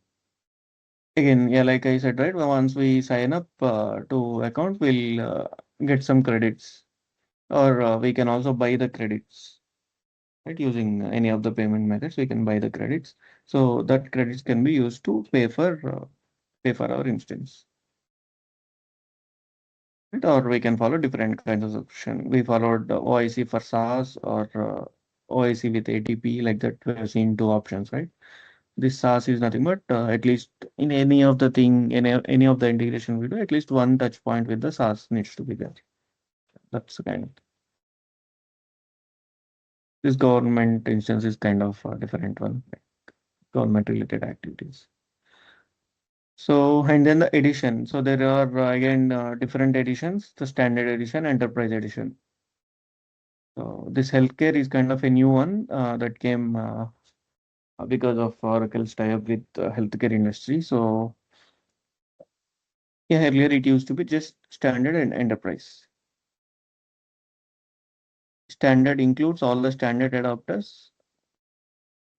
again, yeah, like I said, right, once we sign up to account, we'll get some credits, or we can also buy the credits, right? Using any of the payment methods, we can buy the credits. So that credits can be used to pay for our instance. Right? Or we can follow different kinds of subscription. We followed OIC for SaaS, or OIC with ATP, like that. We have seen two options, right? This SaaS is nothing but at least in any of the integration we do, at least one touch point with the SaaS needs to be there. That's the kind of this government instance is kind of a different one, like government related activities. So, and then the edition. So there are again different editions, the standard edition, enterprise edition. So this healthcare is kind of a new one that came because of Oracle's tie-up with healthcare industry. So yeah, earlier it used to be just standard and enterprise. Standard includes all the standard adapters,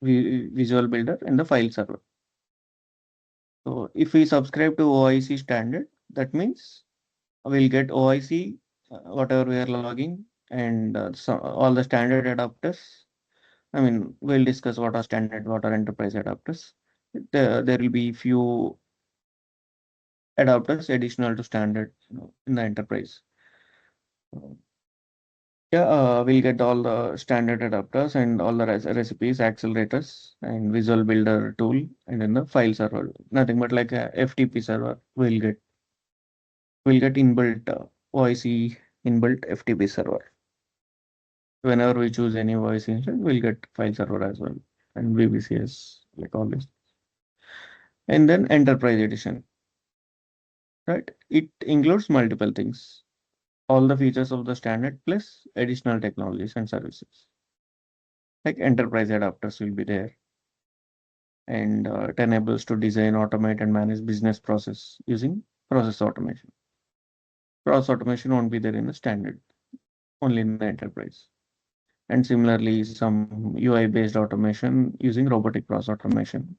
Visual Builder, and the file server. So if we subscribe to OIC standard, that means we'll get OIC, whatever we are logging, and all the standard adapters. I mean, we'll discuss what are standard, what are enterprise adapters. There will be few adapters additional to standard, in the enterprise. Yeah, we'll get all the standard adapters and all the recipes, accelerators, and Visual Builder tool, and then the file server. Nothing but like a FTP server. We'll get inbuilt OIC inbuilt FTP server. Whenever we choose any OIC instance, we'll get file server as well, and VBCS, like all this. And then Enterprise Edition, right? It includes multiple things, all the features of the standard plus additional technologies and services. Like enterprise adapters will be there, and it enables to design, automate, and manage business process using process automation. Process automation won't be there in the standard, only in the enterprise. and similarly some UI-based automation using robotic process automation,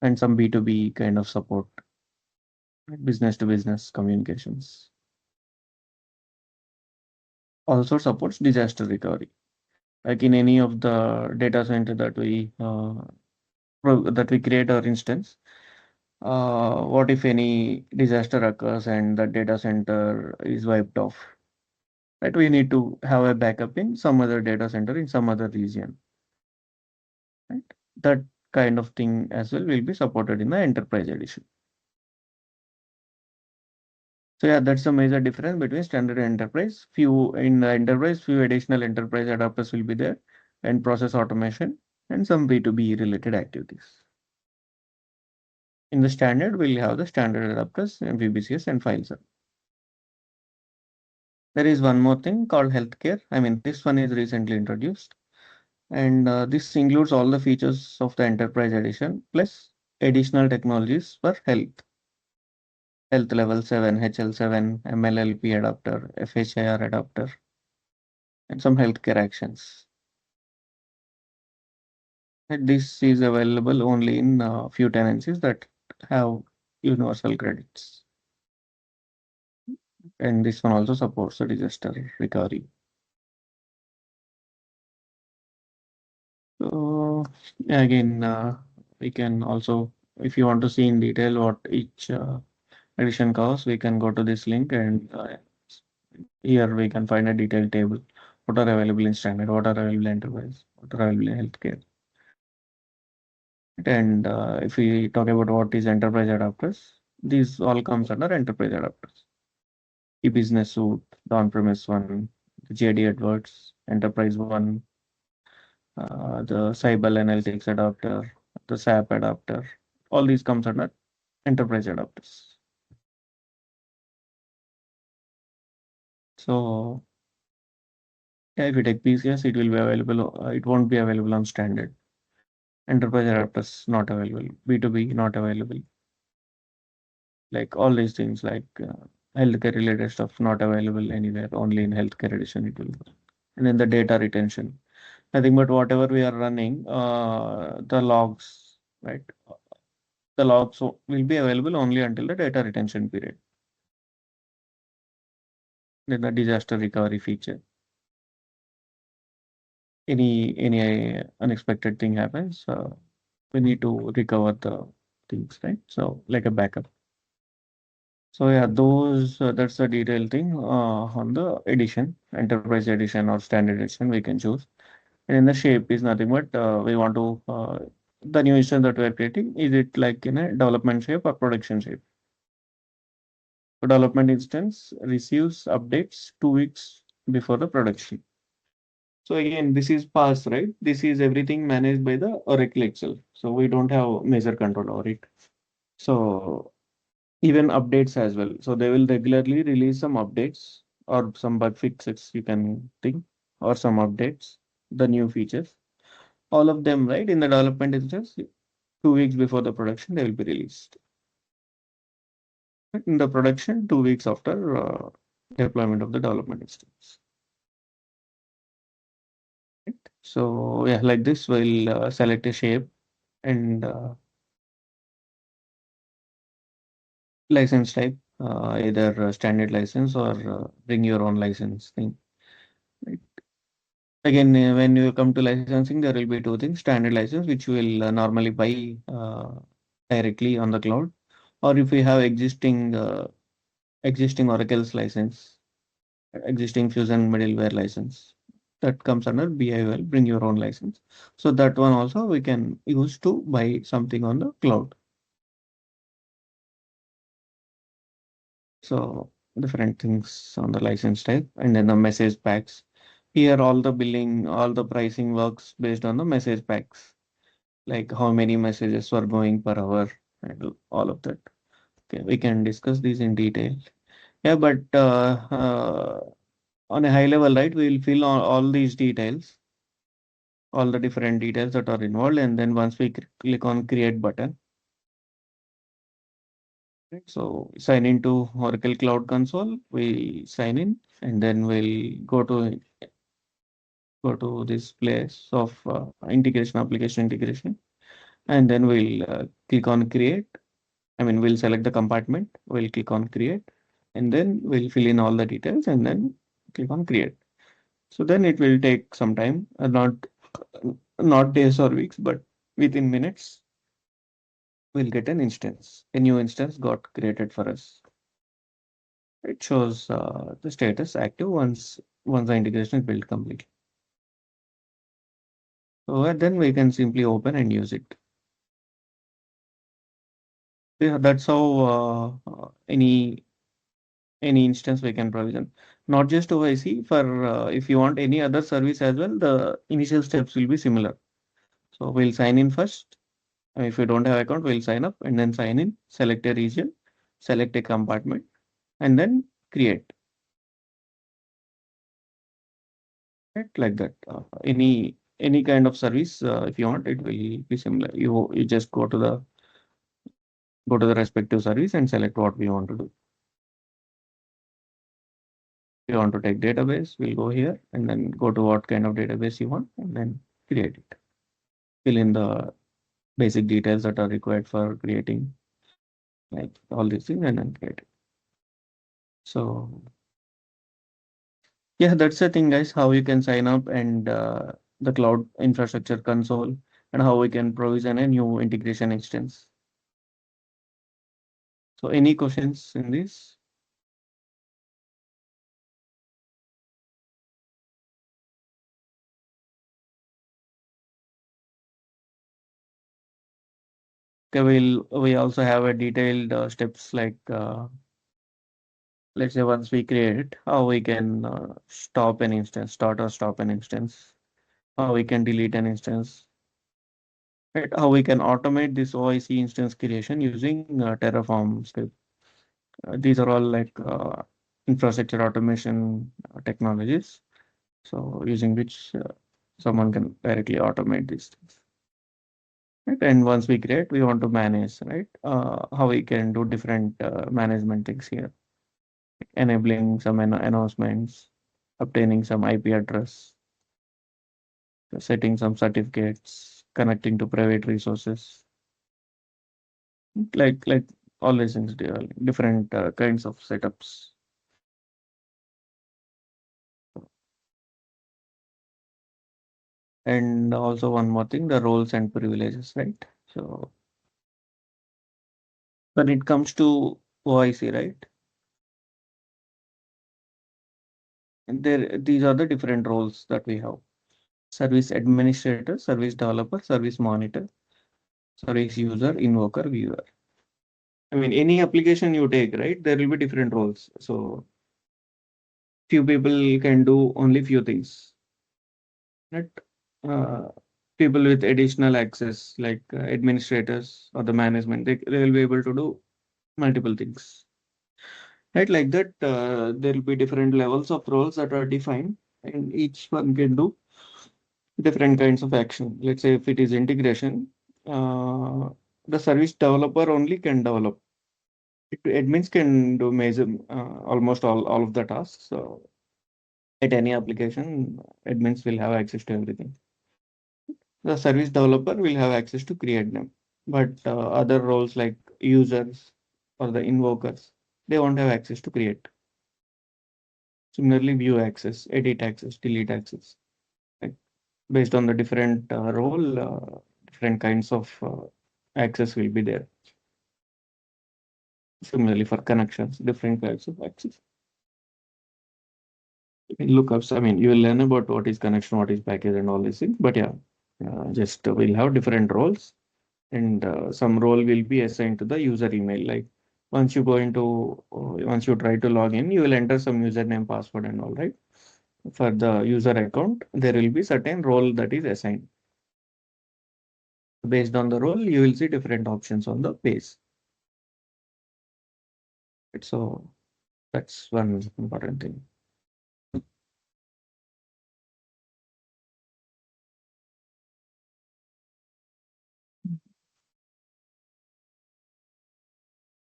and some B2B kind of support, business to business communications. Also supports disaster recovery. Like in any of the data center that we create or instance, what if any disaster occurs and the data center is wiped off? Right, we need to have a backup in some other data center in some other region. Right, that kind of thing as well will be supported in the enterprise edition. So yeah, that's a major difference between standard and enterprise. Few in the enterprise, few additional enterprise adapters will be there, and process automation and some B2B related activities. In the standard, we'll have the standard adapters and VBCS and files. There is one more thing called healthcare. I mean, this one is recently introduced, and this includes all the features of the enterprise edition plus additional technologies for health level 7, HL7, MLLP adapter, FHIR adapter, and some healthcare actions. And this is available only in few tenancies that have universal credits. And this one also supports the disaster recovery. So again, we can also, if you want to see in detail what each edition costs, we can go to this link, and here we can find a detailed table. What are available in standard, what are available in enterprise, what are available in healthcare. And if we talk about what is enterprise adapters, these all comes under enterprise adapters. E-business suite, the on-premise one, the JD Edwards, enterprise one, the Cyber Analytics adapter, the SAP adapter. All these comes under enterprise adapters. So yeah, if you take PCS, it will be available. It won't be available on standard. Enterprise adapters not available. B2B not available. Like all these things, like healthcare related stuff not available anywhere. Only in healthcare edition it will be. And then the data retention. Nothing but whatever we are running, the logs, right? The logs will be available only until the data retention period. Then the disaster recovery feature. Any unexpected thing happens, we need to recover the things, right? So like a backup. So yeah, those that's the detailed thing on the edition, enterprise edition or standard edition we can choose. And in the shape is nothing but we want to the new instance that we are creating, is it like in a development shape or production shape? So development instance receives updates 2 weeks before the production. So again, this is pass, right? This is everything managed by the Oracle itself. So we don't have major control over it. So even updates as well. So they will regularly release some updates or some bug fixes, you can think, or some updates, the new features. All of them, right, in the development instance, 2 weeks before the production, they will be released. In the production, 2 weeks after deployment of the development instance. Right? So yeah, like this, we'll select a shape and license type, either standard license or bring your own license thing. Right? Again, when you come to licensing, there will be two things: standard license, which you will normally buy directly on the cloud, or if you have existing Oracle's license, existing Fusion middleware license, that comes under BIOL, bring your own license. So that one also we can use to buy something on the cloud. So different things on the license type, and then the message packs. Here all the billing, all the pricing works based on the message packs, like how many messages were going per hour and all of that. Okay, we can discuss these in detail. Yeah, but on a high level, right, we will fill all these details, all the different details that are involved, and then once we click on create button, Right? So sign into Oracle Cloud Console, we sign in, and then we'll go to this place of integration, application integration, and then we'll click on create. I mean, we'll select the compartment, we'll click on create, and then we'll fill in all the details and then click on create. So then it will take some time, not days or weeks, but within minutes, we'll get an instance. A new instance got created for us. It shows the status active once the integration is built completely. So then we can simply open and use it. Yeah, that's how any instance we can provision. Not just OIC, for if you want any other service as well, the initial steps will be similar. So we'll sign in first. If you don't have account, we'll sign up and then sign in, select a region, select a compartment, and then create. Right? Like that. Any kind of service, if you want, it will be similar. You just go to the respective service and select what we want to do. If you want to take database, we'll go here and then go to what kind of database you want and then create it. Fill in the basic details that are required for creating like all these things and then create it. So yeah, that's the thing, guys, how you can sign up and the cloud infrastructure console and how we can provision a new integration instance. So any questions in this? Okay, we also have a detailed steps like let's say once we create, how we can stop an instance, start or stop an instance, how we can delete an instance, right? How we can automate this OIC instance creation using Terraform script. These are all like infrastructure automation technologies. So using which someone can directly automate these things. Right? And once we create, we want to manage, right? How we can do different management things here, enabling some announcements, obtaining some IP address, setting some certificates, connecting to private resources, like all these things, different kinds of setups. And also one more thing, the roles and privileges, right? So when it comes to OIC, right? And there, these are the different roles that we have. Service administrator, service developer, service monitor, service user, invoker, viewer. I mean, any application you take, right? There will be different roles. So few people can do only few things. Right? Uh, People with additional access, like administrators or the management, they will be able to do multiple things. Right? Like that, there will be different levels of roles that are defined, and each one can do different kinds of action. Let's say if it is integration, uh, the service developer only can develop. Admins can do major, almost all of the tasks. So at any application, admins will have access to everything. The service developer will have access to create them. But other roles like users or the invokers, they won't have access to create. Similarly, view access, edit access, delete access. Like based on the different role, different kinds of access will be there. Similarly, for connections, different types of access. Lookups, I mean, you will learn about what is connection, what is package, and all these things. But yeah, just we'll have different roles, and some role will be assigned to the user email. Like once you try to log in, you will enter some username, password, and all, right? For the user account, there will be certain role that is assigned. Based on the role, you will see different options on the page. So that's one important thing.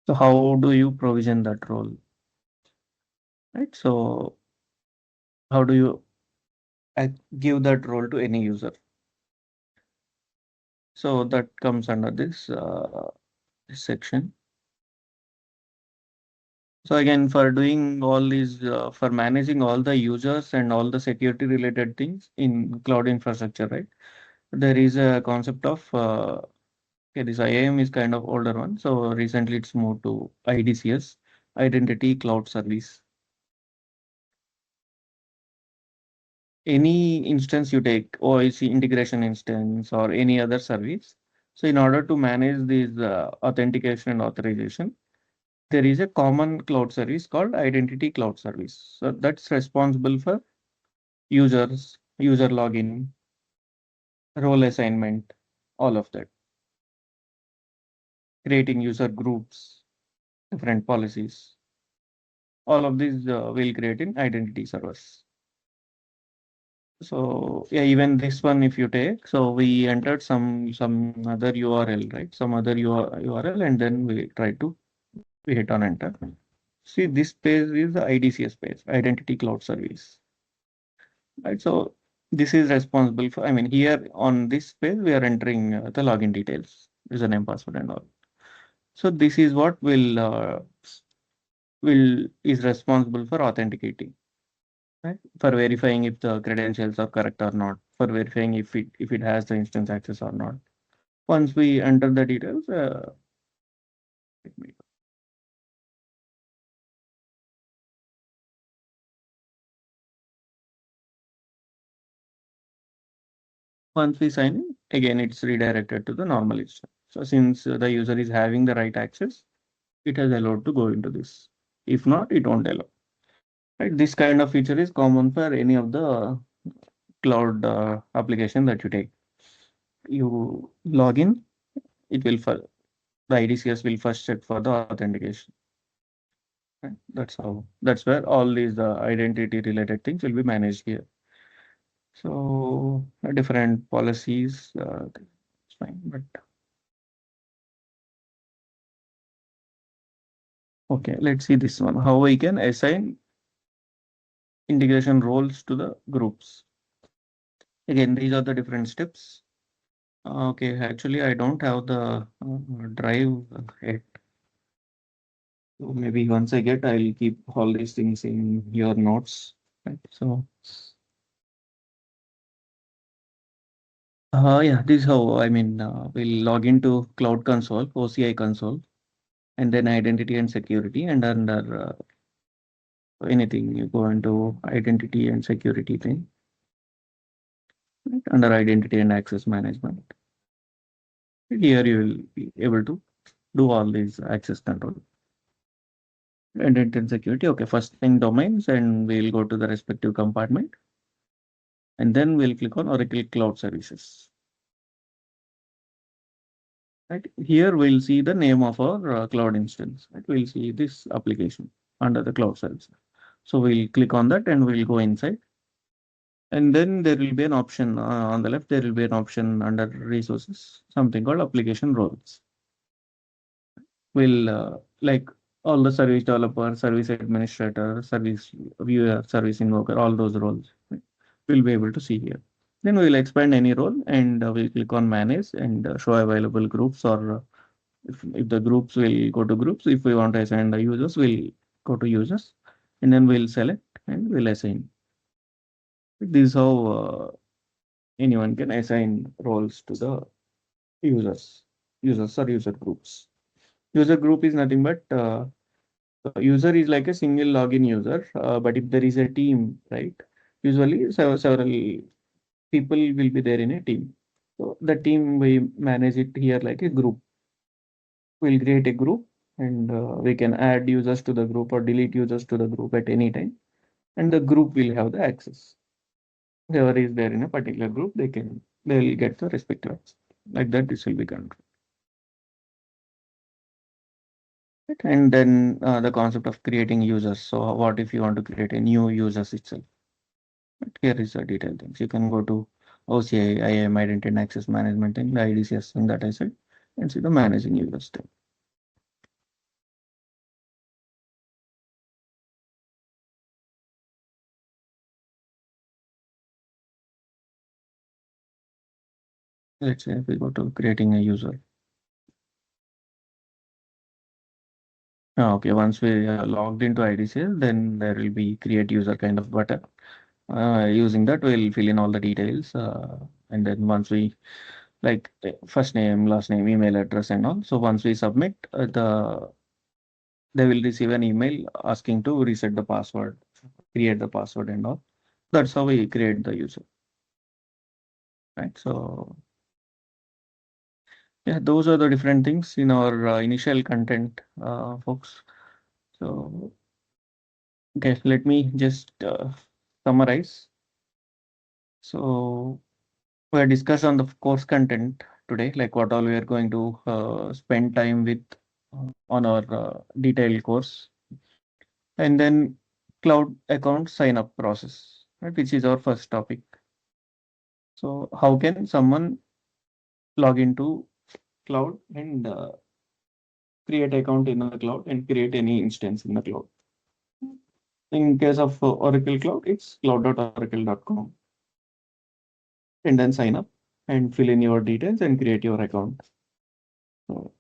So how do you provision that role, right? So how do you give that role to any user? So that comes under this section. So again, for doing all these, for managing all the users and all the security related things in cloud infrastructure, right? There is a concept of okay, this IAM is kind of older one. So recently it's moved to IDCS, Identity Cloud Service. Any instance you take, OIC integration instance or any other service. So in order to manage these authentication and authorization, there is a common cloud service called Identity Cloud Service. So that's responsible for users, user login, role assignment, all of that, creating user groups, different policies. All of these will create in identity servers. So yeah, even this one, if you take, so we entered some other URL, right? Some other URL, and then we hit on enter. See, this page is the IDCS page, Identity Cloud Service, right? So this is responsible for. I mean, here on this page, we are entering the login details, username, password, and all. So this is what will is responsible for authenticating, right? For verifying if the credentials are correct or not, for verifying if it has the instance access or not. Once we enter the details, let me- once we sign in, again it's redirected to the normal instance. So since the user is having the right access, it has allowed to go into this. If not, it won't allow. Right? This kind of feature is common for any of the cloud application that you take. You log in, it will the IDCS will first check for the authentication. Right? That's where all these identity related things will be managed here. So different policies, it's fine, but okay, let's see this one. How we can assign integration roles to the groups. Again, these are the different steps. Okay, actually, I don't have the drive yet. So maybe once I get, I'll keep all these things in your notes. Right? So, yeah, this is how I mean, we'll log into Cloud Console, OCI console, and then identity and security, and under anything you go into identity and security thing, right? Under identity and access management. Here you will be able to do all these access control. Identity and security. Okay, first thing domains, and we'll go to the respective compartment, and then we'll click on Oracle Cloud Services. Right here, we'll see the name of our cloud instance. Right, we'll see this application under the cloud service. So we'll click on that, and we'll go inside. And then there will be an option on the left. There will be an option under resources, something called application roles. Will like all the service developer, service administrator, service viewer, service invoker, all those roles, right? We'll be able to see here. Then we'll expand any role, and we'll click on manage and show available groups, or if the groups will go to groups. If we want to assign the users, we'll go to users, and then we'll select and we'll assign. This is how anyone can assign roles to the users or user groups. User group is nothing but user is like a single login user, but if there is a team, right? Usually several people will be there in a team. So the team we manage it here like a group. We'll create a group, and we can add users to the group or delete users to the group at any time, and the group will have the access. Whoever is there in a particular group, they'll get the respective access. Like that, this will be controlled. Right? And then the concept of creating users. So what if you want to create a new users itself? Right? Here is the detailed things. You can go to OCI, IAM, Identity and Access Management thing, the IDCS thing that I said, and see the managing users thing. Let's say if we go to creating a user. Okay, once we are logged into IDCS, then there will be create user kind of button. Using that, we'll fill in all the details. And then once we like first name, last name, email address, and all. So once we submit, they will receive an email asking to reset the password, create the password, and all. That's how we create the user, right? So yeah, those are the different things in our initial content, folks. So okay, let me just summarize. So we are discussed on the course content today, like what all we are going to spend time with on our detailed course, and then cloud account sign up process, right, which is our first topic. So how can someone log into cloud and create account in the cloud and create any instance in the cloud? In case of Oracle Cloud, it's cloud.oracle.com, and then sign up and fill in your details and create your account. So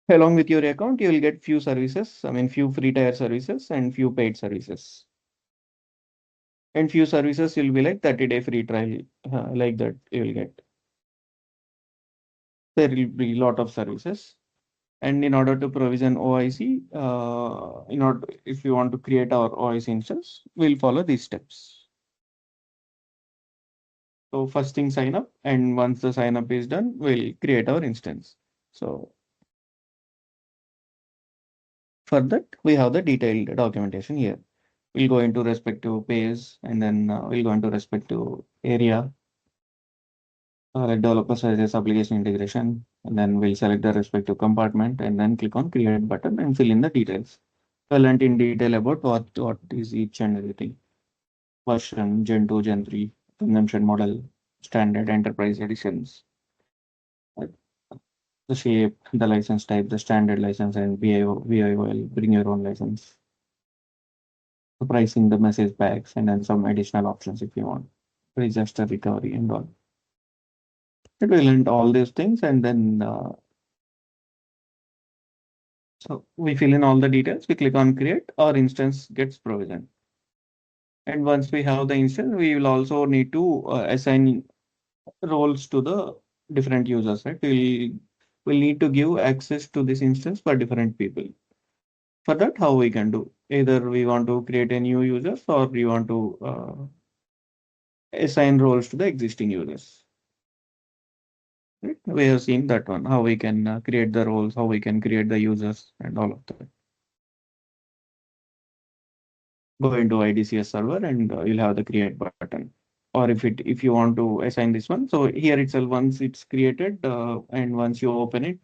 along with your account, you will get few services, I mean, few free tier services and few paid services. And few services will be like 30-day free trial, like that you will get. There will be a lot of services. And in order to provision OIC, in order if you want to create our OIC instance, we'll follow these steps. So first thing sign up, and once the sign up is done, we'll create our instance. So for that, we have the detailed documentation here. We'll go into respective page, and then we'll go into respective area, like developer services application integration, and then we'll select the respective compartment and then click on create button and fill in the details. We'll learn in detail about what is each and everything. Version, Gen 2, Gen 3, consumption model, standard enterprise editions, uh, the shape, the license type, the standard license, and VIOL, bring your own license, the pricing, the message bags, and then some additional options if you want, disaster recovery and all. It will learn all these things, and then so we fill in all the details, we click on create, our instance gets provisioned. And once we have the instance, we will also need to assign roles to the different users, right? We'll need to give access to this instance for different people. For that, how we can do? Either we want to create a new users or we want to assign roles to the existing users. Right? We have seen that one, how we can create the roles, how we can create the users and all of that. Go into IDCS server and you'll have the create button. Or if you want to assign this one, so here itself once it's created and once you open it,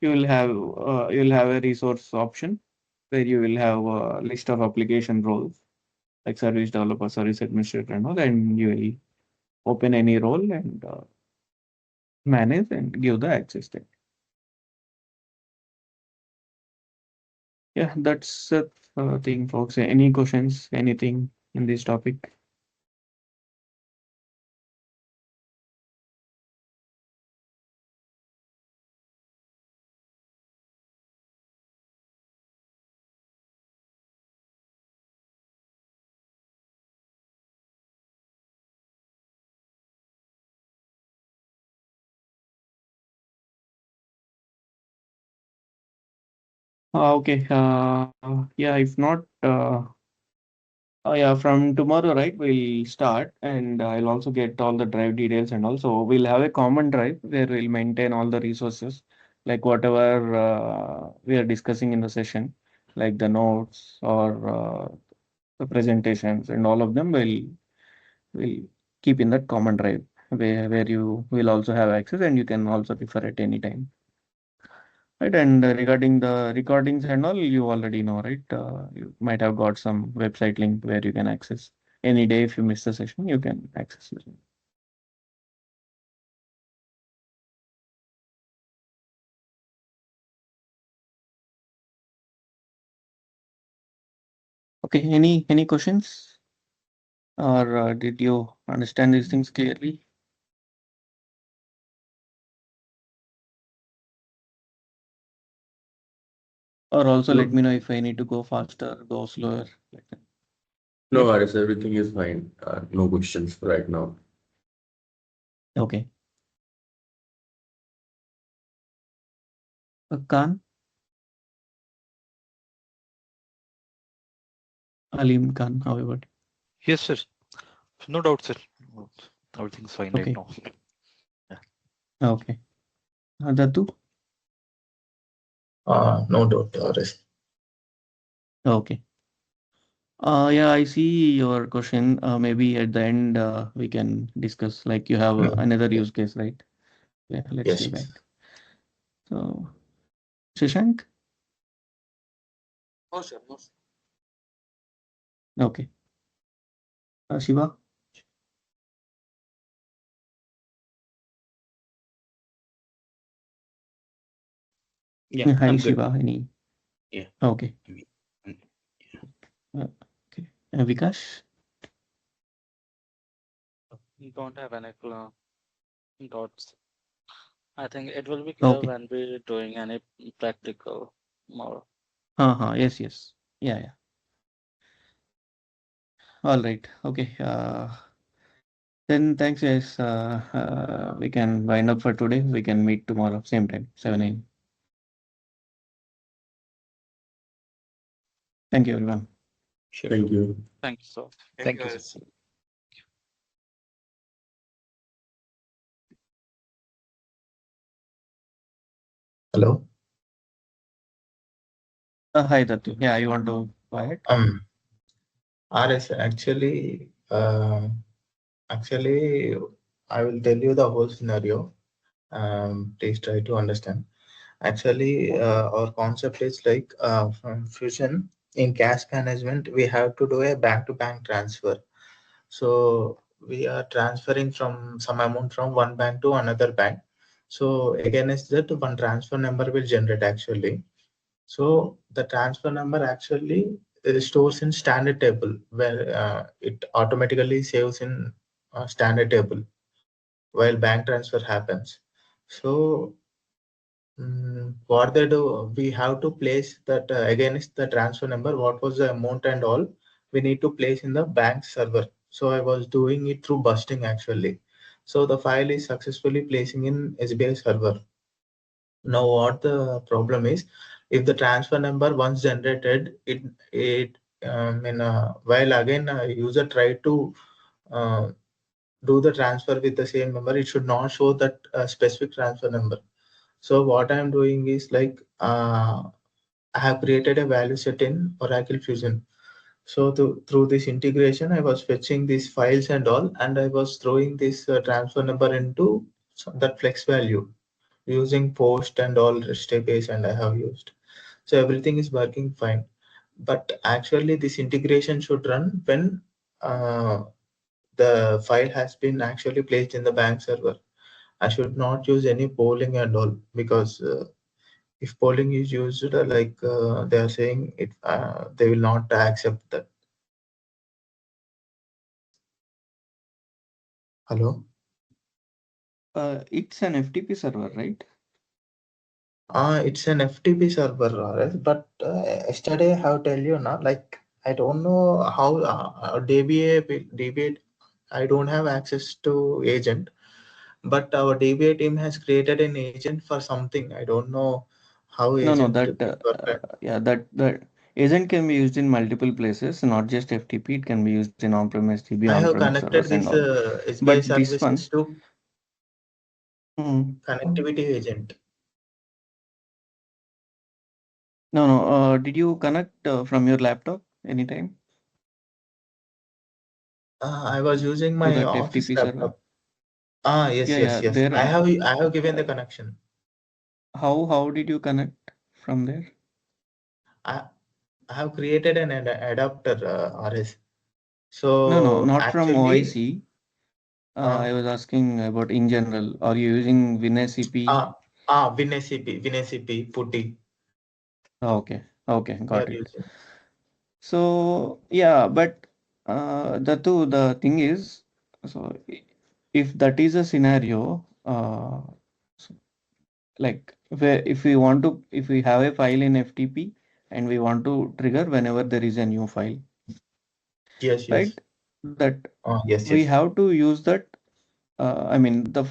you'll have a resource option where you will have a list of application roles like service developer, service administrator, and all, and you will open any role and manage and give the access there. Yeah, that's the thing, folks. Any questions, anything in this topic? Okay. Yeah, if not, yeah, from tomorrow, right, we'll start and I'll also get all the drive details, and also we'll have a common drive where we'll maintain all the resources, like whatever we are discussing in the session, like the notes or the presentations, and all of them will keep in that common drive where you will also have access and you can also refer at any time. Right, and regarding the recordings and all, you already know, right? You might have got some website link where you can access any day. If you miss the session, you can access it. Okay, any questions, or did you understand these things clearly? Or also let No, me know if I need to go faster, go slower, like that. no, Yep. Aris, everything is fine. No questions right now. Okay. Khan, Alim Khan, however. Yes, sir. No doubt, sir. No, everything's fine right Okay. now. Yeah. Okay. Datu? No doubt, Aris. Okay. Yeah, I see your question. Maybe at the end we can discuss. Like you have another Yeah. use case, right? Yeah, let's Yes, see yes. that. So, Shashank? No, sir. No, sir. Okay. Shiva? Yeah, Hi, I'm good. Shiva. Any? Yeah. Okay. Mm, Okay. Vikash? We don't have any doubts. I think it will be clear Okay. when we're doing any practical more. Yes, yes. Yeah, yeah. All right. Okay. Then thanks, guys. We can wind up for today. We can meet tomorrow, same time, 7 a.m. Thank you, everyone. Sure. Thank you. Thank you, sir. Thank Thank you, you, Aris. sir. Hello. Hi, Datu. Yeah, you want to go ahead? Aris, actually, I will tell you the whole scenario. Please try to understand. Actually, our concept is like from Fusion in cash management, we have to do a bank-to-bank transfer. So we are transferring from some amount from one bank to another bank. So against that, one transfer number will generate actually. So the transfer number actually stores in standard table where it automatically saves in standard table while bank transfer happens. So what they do, we have to place that against the transfer number, what was the amount and all, we need to place in the bank server. So I was doing it through busting actually. So the file is successfully placing in SBI server. Now what the problem is, if the transfer number once generated, it while again user tried to uh, do the transfer with the same number, it should not show that specific transfer number. So what I'm doing is like I have created a value set in Oracle Fusion. So through this integration, I was fetching these files and all, and I was throwing this transfer number into that flex value using post and all REST APIs, and I have used. So everything is working fine. But actually, this integration should run when the file has been actually placed in the bank server. I should not use any polling and all because if polling is used, they are saying it, they will not accept that. Hello. It's an FTP server, right? It's an FTP server, RS, but yesterday I have tell you now, like I don't know how DBA, I don't have access to agent, but our DBA team has created an agent for something. I don't know how No, no, agent that will work. yeah, that agent can be used in multiple places, not just FTP. It can be used in on-premise DB, I have on-premise connected servers and this all. SBI But this services one, to mm, connectivity agent. no, no. Did you connect from your laptop anytime I was using to my that office FTP server? laptop. Yes, Yeah, yes, yeah. yes. There, I have given the uh, connection. how did you connect from there? I, I have created an adapter, RS. No, no, So not from actually, OIC. uh, I was asking about in general. Are you using WinSCP? WinSCP, Putty, Okay, okay, we are got it. using. So yeah, but the thing is, so if that is a scenario, so, like where if we have a file in FTP and we want to trigger whenever there is a new file, Yes, yes. right? That Yes, we yes. have to use that, I mean, the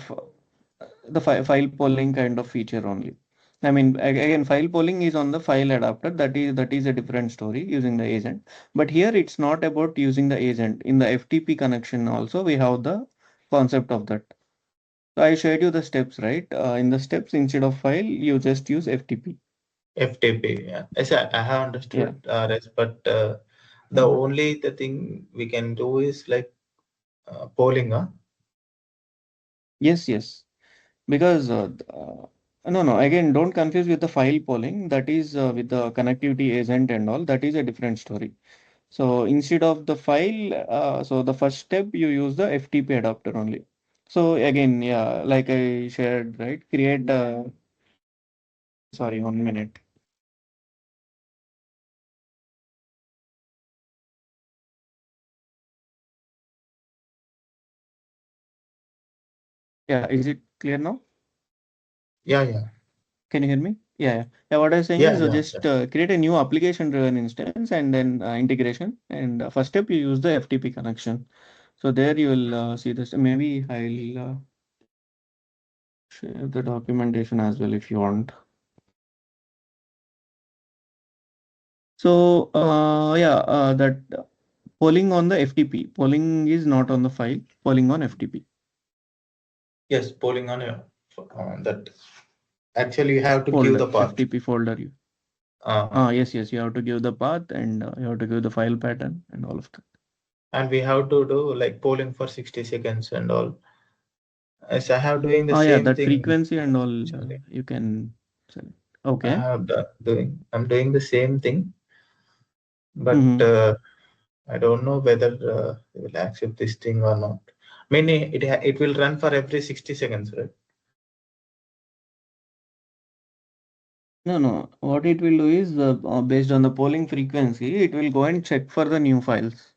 file polling kind of feature only. I mean, again, file polling is on the file adapter. That is a different story using the agent. But here it's not about using the agent. In the FTP connection also, we have the concept of that. So I showed you the steps, right? In the steps, instead of file, you just use FTP. FTP. Yeah. Yes, I have Yeah. understood RS, but the only the thing we can do is like polling. Yes, yes. Because no, no. Again, don't confuse with the file polling. That is with the connectivity agent and all. That is a different story. So instead of the file, so the first step you use the FTP adapter only. So again, yeah, like I shared, right? Create. Sorry, 1 minute. Yeah, is it clear now? Yeah, yeah. Can you hear me? Yeah, yeah. Yeah, what I was saying Yeah, is yeah. just create a new application-driven instance and then integration. And first step, you use the FTP connection. So there you will see this. Maybe I'll share the documentation as well if you want. So yeah, that polling on the FTP. Polling is not on the file. Polling on FTP Yes, polling on that. Actually, you have to give folder. the path. FTP folder. Yes, yes. You have to give the path and you have to give the file pattern and all of that. And we have to do like polling for 60 seconds and all. As I have doing the Yeah, same that thing. frequency and all Actually, you can select. I Okay. have doing. I'm doing the same thing, but Mm-hmm. I don't know whether they will accept this thing or not. I mean, it will run for every 60 seconds, right? No, no. What it will do is based on the polling frequency, it will go and check for the new files.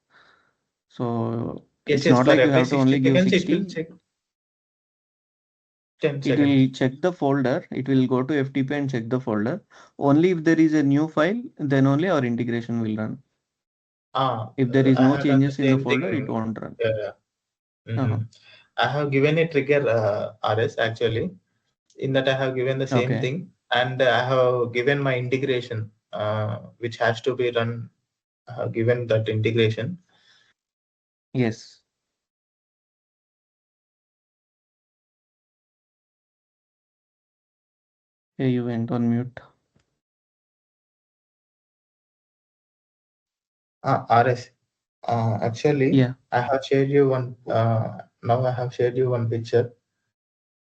So Yes, it's yes. not For like you every have to 60 only give seconds, it will 60. check 10 It will seconds. check the folder. It will go to FTP and check the folder. Only if there is a new file, then only our integration will run. If there is I no have done the changes in the same folder, it thing. won't run. Yeah, yeah. Uh-huh. I have given a trigger RS actually. In that, I have given the same Okay. thing, and I have given my integration, which has to be run. I have given that integration. Yes. Hey, you went on mute. RS. Actually, Yeah. I have shared you one. Now I have shared you one picture.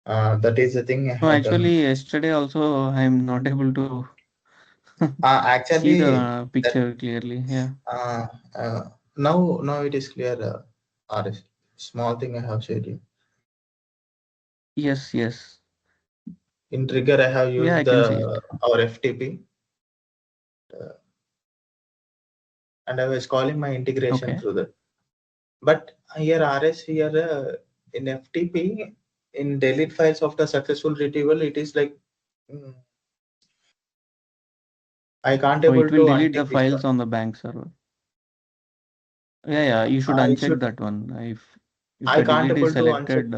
That is the thing I No, have done. actually, yesterday also I'm not able to see Actually, the that picture clearly. Yeah. uh, now it is clear. RS. Small thing I have shared you. Yes, yes. In trigger, I have Yeah, used I can see it. our FTP, and I was calling my integration Okay. through that. But here RS here in FTP in delete files after successful retrieval, it is like mm, I can't Oh, able it will to delete the untick this one. files on the bank server. Yeah, yeah. You should I should uncheck that one. If I the can't delete is able to uncheck. selected,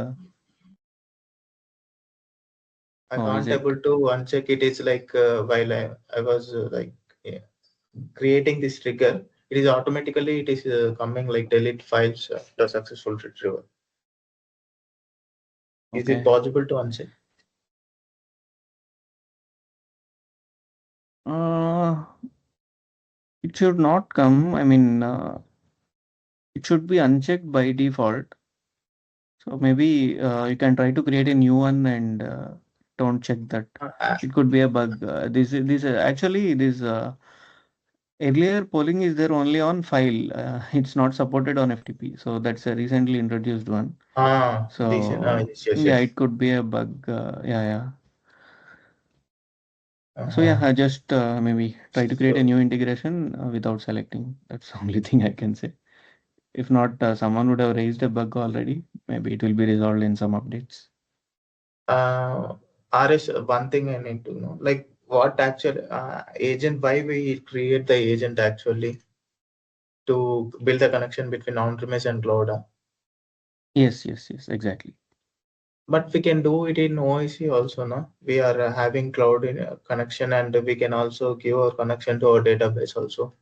I oh, is can't it? able to uncheck it. It's like while I was like yeah, creating this trigger, it is automatically it is coming like delete files after successful retrieval. Is it Okay. possible to uncheck? Uh, it should not come. I mean, it should be unchecked by default. So maybe you can try to create a new one and don't check that. Uh, It could be a bug. This actually this earlier polling is there only on file. It's not supported on FTP. So that's a recently introduced one. this So yes, yes, yeah, yes. it could be a bug. Yeah, yeah. So yeah, Uh-huh. I just maybe try to create a So new integration without selecting. That's the only thing I can say. If not, someone would have raised a bug already. Maybe it will be resolved in some updates. RS, one thing I need to know, like what actually agent, why we create the agent actually to build the connection between on-premise and cloud. Yes, yes, yes, exactly. But we can do it in OIC also, no? We are having cloud in, connection, and we can also give our connection to our database also.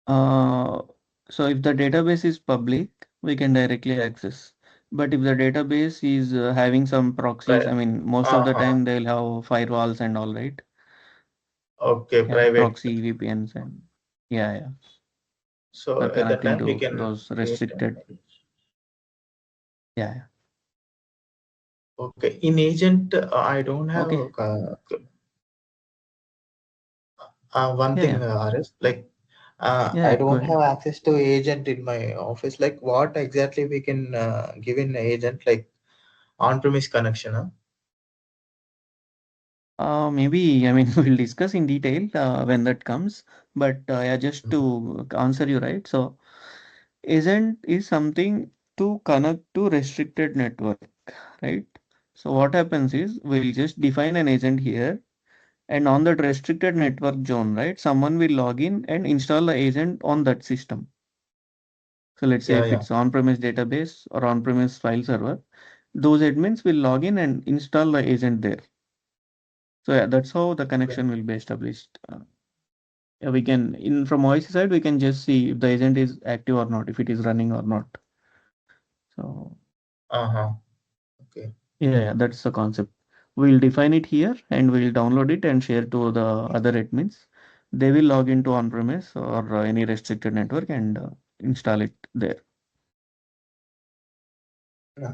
Uh, so if the database is public, we can directly access. But if the database is having some proxies, Right. I mean, most of the Uh-huh. time they'll have firewalls and all, right? Okay, Yeah, private. proxy VPNs and yeah, yeah, So for at that connecting time we to can those create. restricted. Yeah, yeah. Okay, in agent, I don't have Okay. one Yeah, thing, yeah, RS, like yeah, I yeah, go don't ahead. have access to agent in my office. Like what exactly we can give in agent, like on-premise connection? Huh? Maybe, I mean, we'll discuss in detail when that comes. But yeah, just to answer you, right? So, agent is something to connect to restricted network, right? So, what happens is we'll just define an agent here, and on that restricted network zone, right? Someone will log in and install the agent on that system. So, let's say Yeah, if yeah. it's on-premise database or on-premise file server, those admins will log in and install the agent there. So, yeah, that's how the Okay. connection will be established. Yeah, we can in from OIC side we can just see if the agent is active or not, if it is running or not. So Uh-huh. Okay. yeah, yeah, that's the concept. We'll define it here and we'll download it and share to the other admins. They will log into on-premise or any restricted network and install it there. Uh,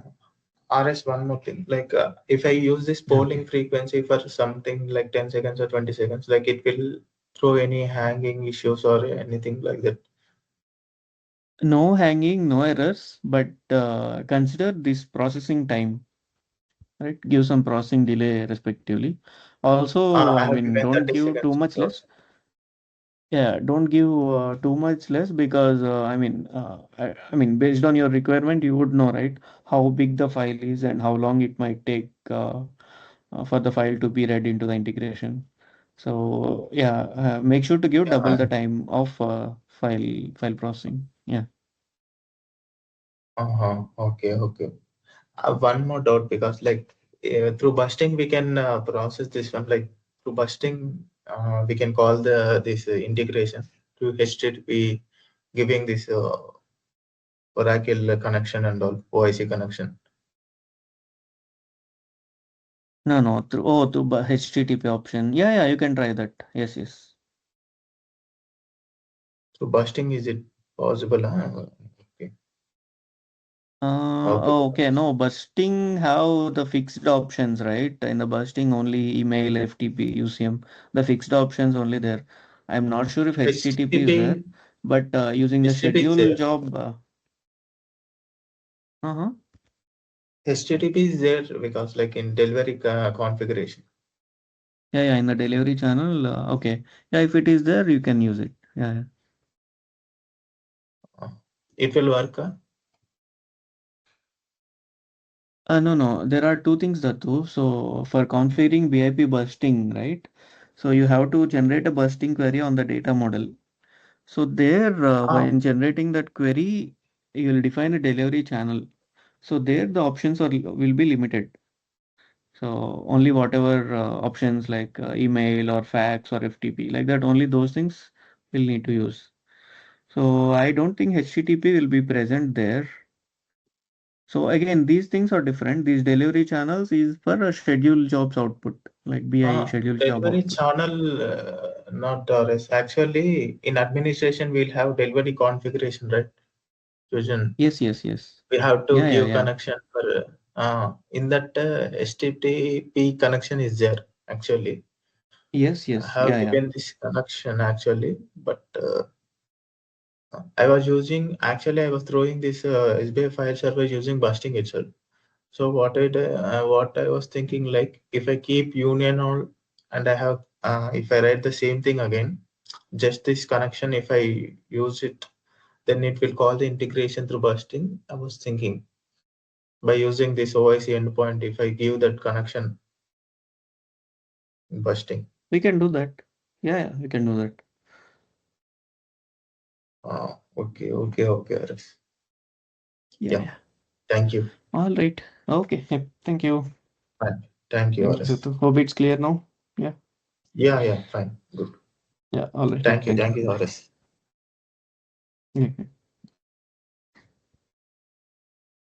RS, one more thing. Like if I use this Yeah, polling okay. frequency for something like 10 seconds or 20 seconds, like it will throw any hanging issues or anything like that. No hanging, no errors, but consider this processing time, right? Give some processing delay respectively. Also, I I have mean, given don't 30 give too seconds much less. also. Yeah, don't give too much less because I mean, based on your requirement, you would know, right, how big the file is and how long it might take for the file to be read into the integration. So yeah, make sure to give double Yeah. the time of file processing. Yeah. Uh-huh. Okay, okay. One more doubt, because like through busting we can process this one, like through busting we can call the this integration to HTTP, giving this Oracle connection and all OIC connection. No, no, through HTTP option. Yeah, yeah, you can try that. Yes, yes. So busting, is it possible? Okay. Okay. Oh, okay, no, busting have the fixed options, right? In the busting only email, FTP, UCM, the fixed options only there. I'm not sure if HTTP is there, HTTP, but using the HTTP is schedule there. job, uh-huh. HTTP is there because like in delivery configuration. Yeah, yeah, in the delivery channel, okay. Yeah, if it is there, you can use it. Yeah, yeah. Uh, it will work. No, no, there are two things that do. So for configuring BIP busting, right? So you have to generate a busting query on the data model. So there, Ah, when generating that query, you will define a delivery channel. So there, the options will be limited. So only whatever options like email or fax or FTP, like that, only those things will need to use. So I don't think HTTP will be present there. So again, these things are different. These delivery channels is for a scheduled jobs output, like BI scheduled job delivery output. channel, not RS. Actually, in administration, we'll have delivery configuration, right? Fusion. Yes, yes, yes. We have to Yeah, yeah, give yeah. connection for in that HTTP connection is there actually. Yes, I yes. have Yeah, yeah. given this connection actually, but I was using, actually I was throwing this SBI file server using busting itself. So what I was thinking, like if I keep union all, and I have if I write the same thing again, just this connection, if I use it, then it will call the integration through busting. I was thinking by using this OIC endpoint, if I give that connection, busting. We can do that. Yeah, we can do that. Okay, Aris. Yeah, Yeah. yeah. Thank you. All right. Okay. Yep. Thank you. Fine. Thank you, Thanks, Aris. Ritu. Hope it's clear now. Yeah. Yeah, fine. Good. Yeah. All right. Thank you, Bye. Aris. Yeah.